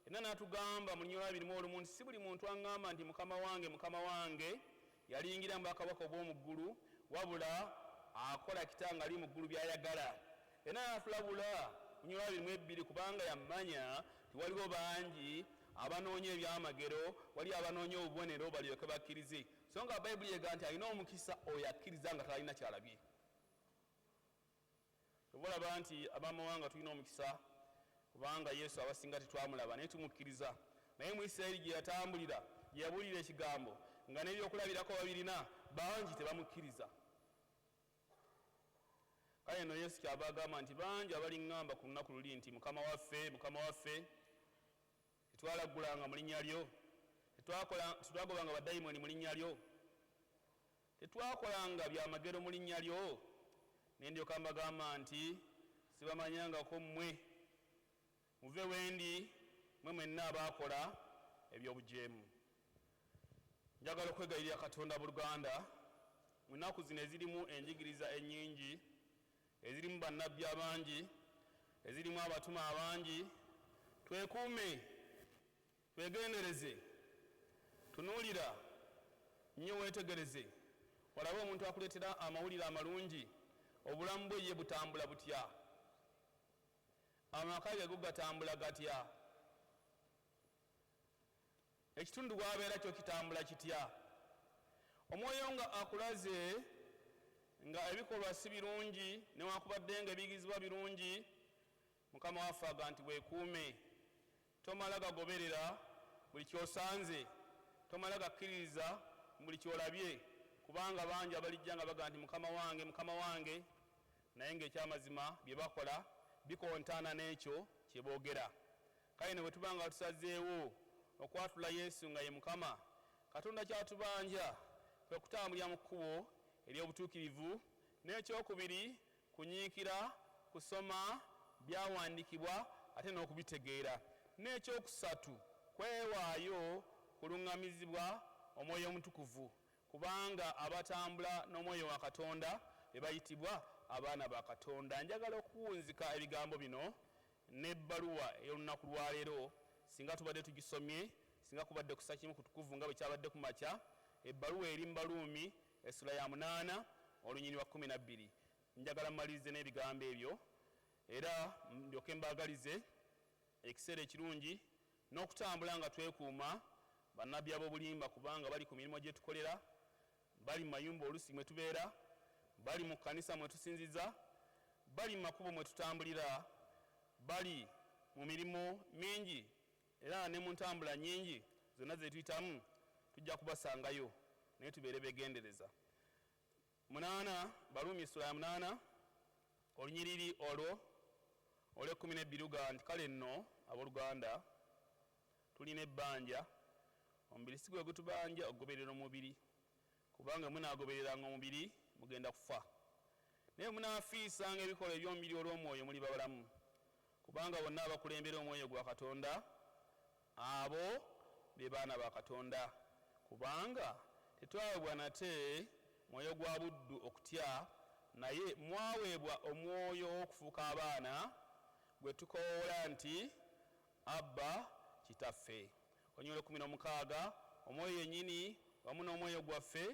Speaker 2: era n'atugamba mu Lunyolo 2:1 nti si buli muntu aŋŋamba nti mukama wange yaliyingira mu bakabaka obw'omu ggulu wabula akola kitange ali mu ggulu by'ayagala era n'atulabula mu Lunyolo 2:2 kubanga yammanya tiwaliwo bangi abanoonya ebyamagero wali abanoonya obubonero balyoke bakkirize so nga Bayibuli ega nti alina omukisa oyo akkiriza nga talina kyalabye obalaba nti abamawanga tulina omukisa kubanga Yesu abasinga tetwamulaba naye tumukkiriza naye mu Isirayiri gye yatambulira gye yabuulira ekigambo nga n'ebyokulabirako babirina bangi tebamukkiriza kale no Yesu kyava agamba nti bangi abaliŋŋamba ku lunaku luli nti mukama waffe tetwalaggulanga mu linnya lyo tetwagobanga baddayimooni mu linnya lyo tetwakolanga byamagero mu linnya lyo nendyoka mbagamba nti sibamanyangako mmwe muve wendi mwe mwenna abaakola ebyobujeemu njagala okwegayirira Katonda buluganda mu nnaku zino ezirimu enjigiriza ennyingi ezirimu bannabbi abangi ezirimu abatuma abangi twekuume twegendereze tunuulira nnyo weetegereze olabe omuntu akuleetera amawulire amalungi obulamu bwe ye butambula butya amaka ge gatambula gatya ekitundu bwabeera kyo kitambula kitya omwoyo nga akulaze nga ebikolwa si birungi newakubadde nga ebiyigizibwa birungi mukama waffe aga nti weekuume tomala gagoberera buli kyosanze tomala gakkiririza buli kyolabye kubanga bangi abalijja nga baga nti mukama wange naye ng'ekyamazima bye bakola bikontaana n'ekyo kye boogera kale ne bwe tuba nga tusazeewo okwatula Yesu nga ye mukama Katonda kyatubanja kwe kutambulira mu kkubo ery'obutuukirivu n'ekyokubiri kunyiikira kusoma byawandiikibwa ate n'okubitegeera n'ekyokusatu kwewaayo kuluŋŋamizibwa omwoyo omutukuvu kubanga abatambula n'omwoyo wa Katonda be bayitibwa abaana ba Katonda njagala okuwunzika ebigambo bino n'ebbaluwa ey'olunaku lwaleero singa tubadde tugisomye singa kubadde kusa kimu kutukuvu nga bwe kyabadde ku makya ebbaluwa eri mu Baluumi essula ya 8 olunyiri wa 12 njagala mmalirize n'ebigambo ebyo era ndyoke mbaagalize ekiseera ekirungi n'okutambula nga twekuuma bannabbi ab'obulimba kubanga bali ku mirimu gye tukolera bali mu mayumba oluusi mwe tubeera bali mu kkanisa mwe tusinziza bali mu makubo mwe tutambulira bali mu mirimu mingi era ne mu ntambula nnyingi zonna ze tuyitamu tujja kubasangayo naye tubeere begendereza 8 Baluumi essula ya 8 olunyiriri olwo olw'ekkumi n'ebbiri nti kale nno abooluganda tulina ebbanja omubiri si gwe gutubanja okugoberera omubiri kubanga munaagobereranga omubiri mugenda kufa, naye munaafiisanga ebikolwa eby'omubiri olw'omwoyo muli babalamu, kubanga bonna abakulembera omwoyo gwa Katonda abo be baana ba Katonda. Kubanga tetwaweebwa nate mwoyo gwa buddu okutya, naye mwaweebwa omwoyo w'okufuuka abaana gwe tukoowoola nti Abba Kitaffe. Onyola 16 omwoyo yennyini wamu n'omwoyo gwaffe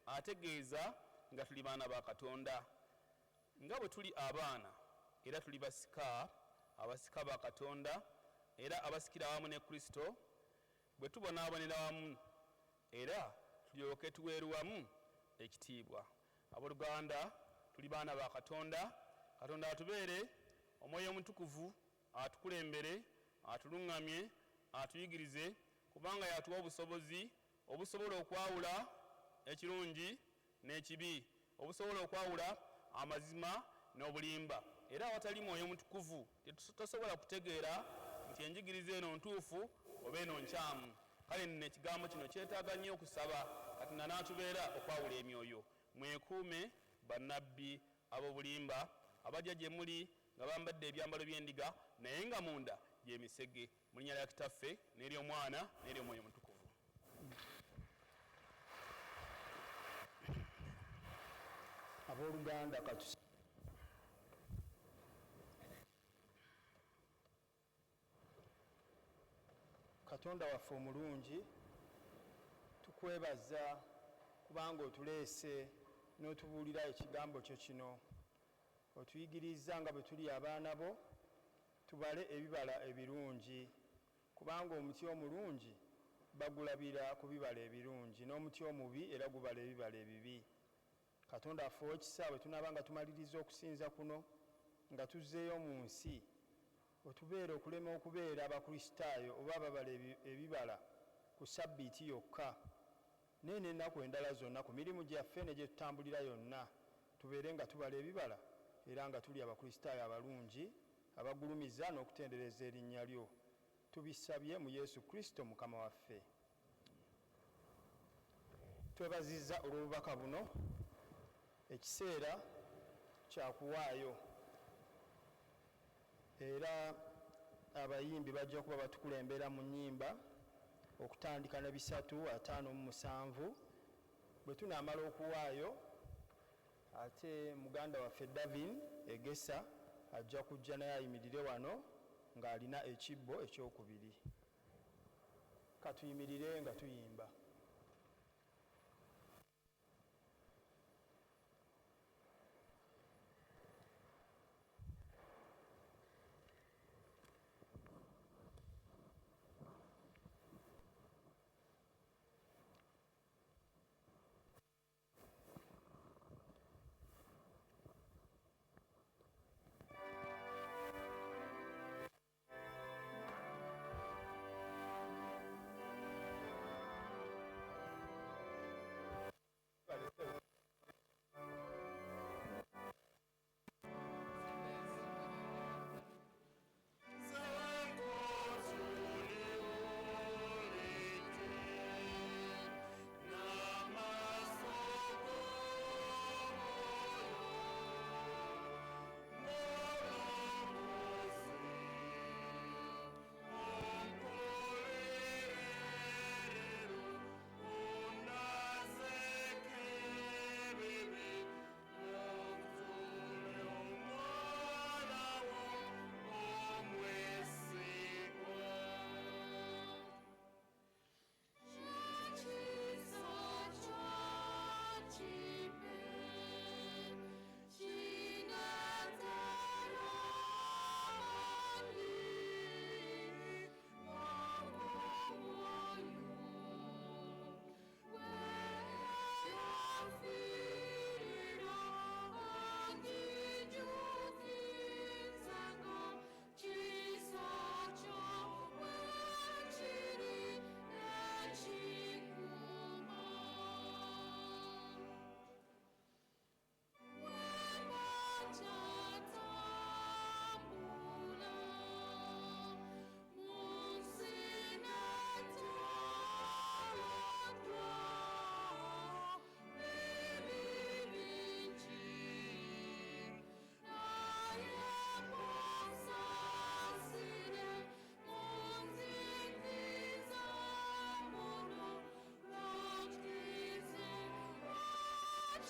Speaker 2: ategeeza nga tuli baana ba Katonda. Nga bwe tuli abaana era tuli basika, abasika ba Katonda era abasikira awamu ne Kristo, bwe tubonaabonera wamu era tulyoke tuweerwamu ekitiibwa. Abooluganda, tuli baana ba Katonda. Katonda atubeere omwoyo omutukuvu, atukulembere, atuluŋŋamye, atuyigirize, kubanga yatuwa obusobozi obusobola okwawula ekirungi n'ekibi, obusobola okwawula amazima n'obulimba. Era awatali mwoyo mutukuvu tetusobola kutegeera nti enjigiriza eno ntuufu oba eno nkyamu. Kale nno ekigambo kino kyetaaga nnyo okusaba Katonda n'atubeera okwawula emyoyo. Mwekuume bannabbi ab'obulimba abajja gye muli nga bambadde ebyambalo by'endiga naye nga munda gy'emisege, mu linnya lya Kitaffe n'ery'Omwana n'ery'Omwoyo Mutukuvu.
Speaker 1: Abooluganda Katonda waffe omulungi, tukwebaza kubanga otuleese n'otubuulira ekigambo kyo kino, otuyigiriza nga bwe tuli abaana bo tubale ebibala ebirungi, kubanga omuti omulungi bagulabira ku bibala ebirungi, n'omuti omubi era gubala ebibala ebibi. Katonda afuwa ekisa bwe tunaaba nga tumaliriza okusinza kuno nga tuzzeeyo mu nsi, otubeere okulema okubeera abakristaayo oba ababala ebibala ku sabbiiti yokka, naye n'ennaku endala zonna ku mirimu gyaffe ne gye tutambulira yonna tubeere nga tubala ebibala era nga tuli abakristaayo abalungi abagulumiza n'okutendereza erinnya lyo. Tubisabye mu Yesu Kristo Mukama waffe. Twebazizza olw'obubaka buno. Ekiseera kya kuwaayo era abayimbi bajja kuba batukulembera mu nnyimba okutandika ne 357 bwe tunaamala okuwaayo, ate muganda waffe Davin Egesa ajja kujja naye ayimirire wano ng'alina ekibbo ekyokubiri. Katuyimirire nga tuyimba.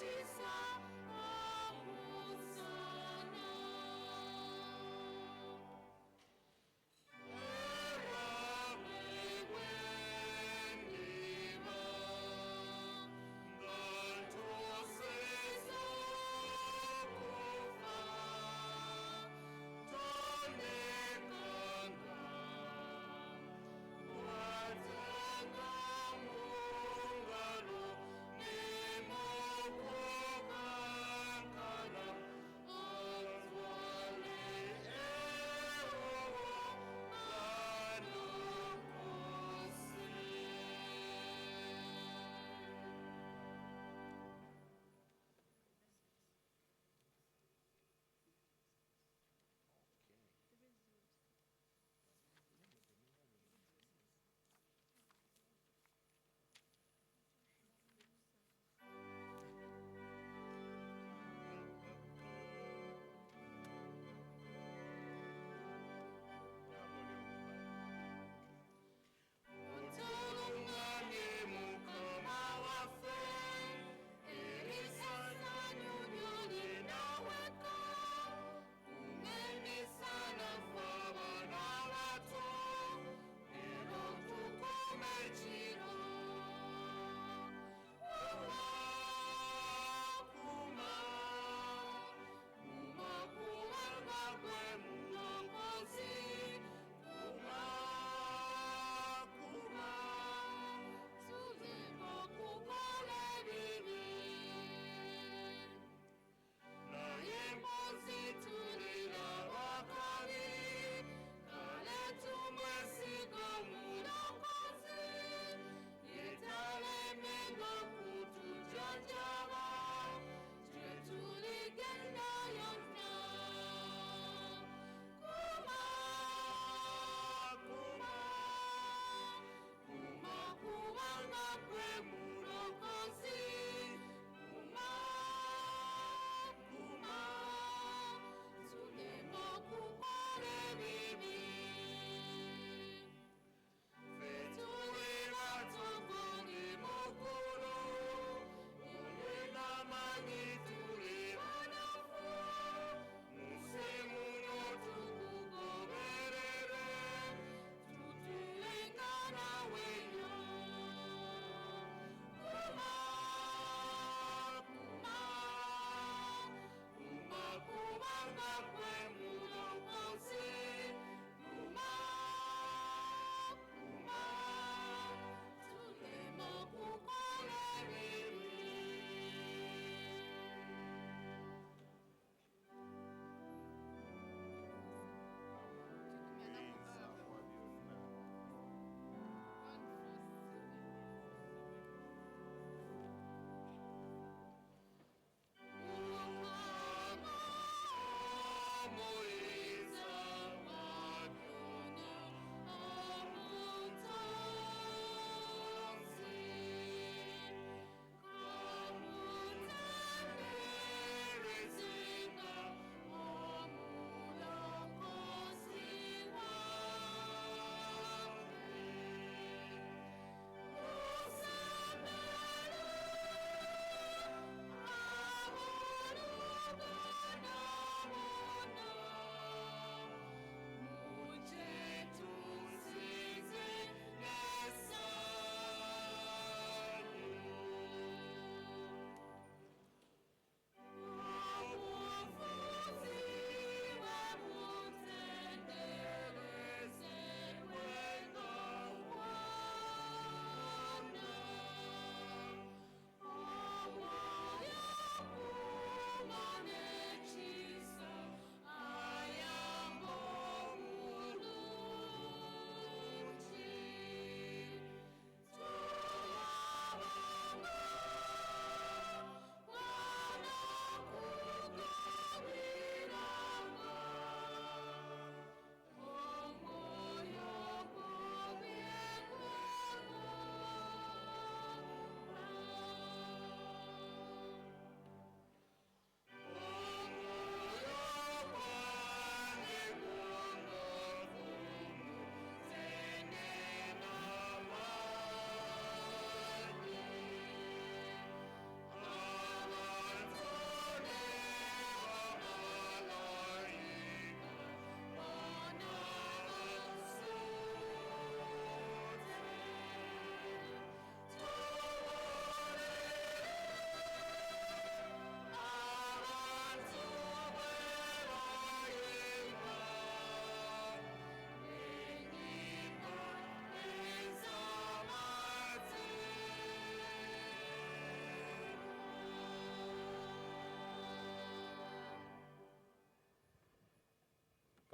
Speaker 5: Thank you.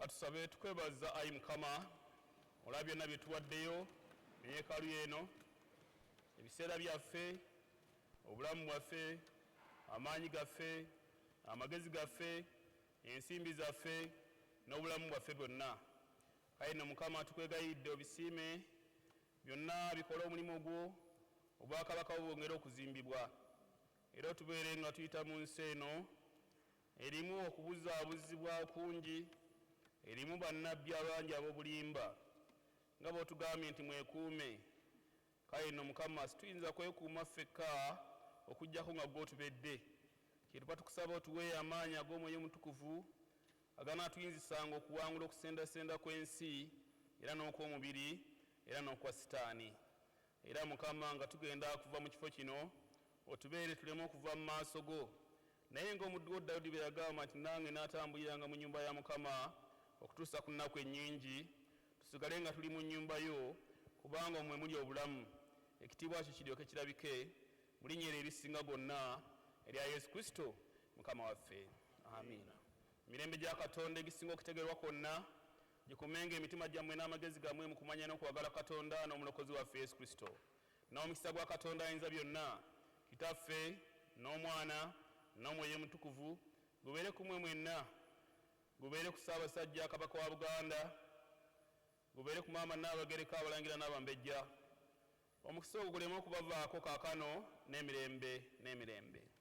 Speaker 2: katusabe tukwebaza ayi Mukama olwa byonna bye tuwaddeyo mu yeekaalu eno, ebiseera byaffe, obulamu bwaffe, amaanyi gaffe, amagezi gaffe, ensimbi zaffe n'obulamu bwaffe bwonna. Kale nno Mukama tukwegayidde obisiime byonna bikole omulimu gwo, obwakabaka bwongere okuzimbibwa, era otubeere nga tuyita mu nsi eno erimu okubuzaabuzibwa kungi, erimu bannabbi abangi ab'obulimba nga bw'otugambye nti mwekuume. Kale nno Mukama situyinza kwekuuma ffekka okuggyako nga gw'otubedde. Kyetuba tukusaba otuwe amaanyi ag'Omwoyo Mutukuvu aganaatuyinzisanga okuwangula okusendasenda kw'ensi era n'okw'omubiri era n'okwa Sitaani. Era Mukama nga tugenda kuva mu kifo kino otubeere tuleme okuva mu maaso go, naye ng'omuddu wo Dawudi bwe yagamba nti nange naatambuliranga mu nnyumba ya Mukama okutuusa ku nnaku ennyingi, tusigale nga tuli mu nnyumba yo, kubanga omwe muli obulamu, ekitiibwa kyo kiryoke kirabike mu linnya eryo erisinga gonna erya Yesu Kristo Mukama waffe. Amiina. Emirembe gya Katonda egisinga okutegerwa kwonna gikumenga emitima gyammwe n'amagezi gammwe mu kumanya n'okwagala Katonda n'omulokozi waffe Yesu Kristo. N'omukisa gwa Katonda ayinza byonna, Kitaffe n'Omwana n'Omwoyo Mutukuvu gubeere ku mmwe mwenna, gubeere ku Ssaabasajja Kabaka wa Buganda, gubeere ku Maama Nnaabagereka Abalangira n'Abambejja. Omukisa ogwo guleme okubavaako kaakano n'emirembe n'emirembe.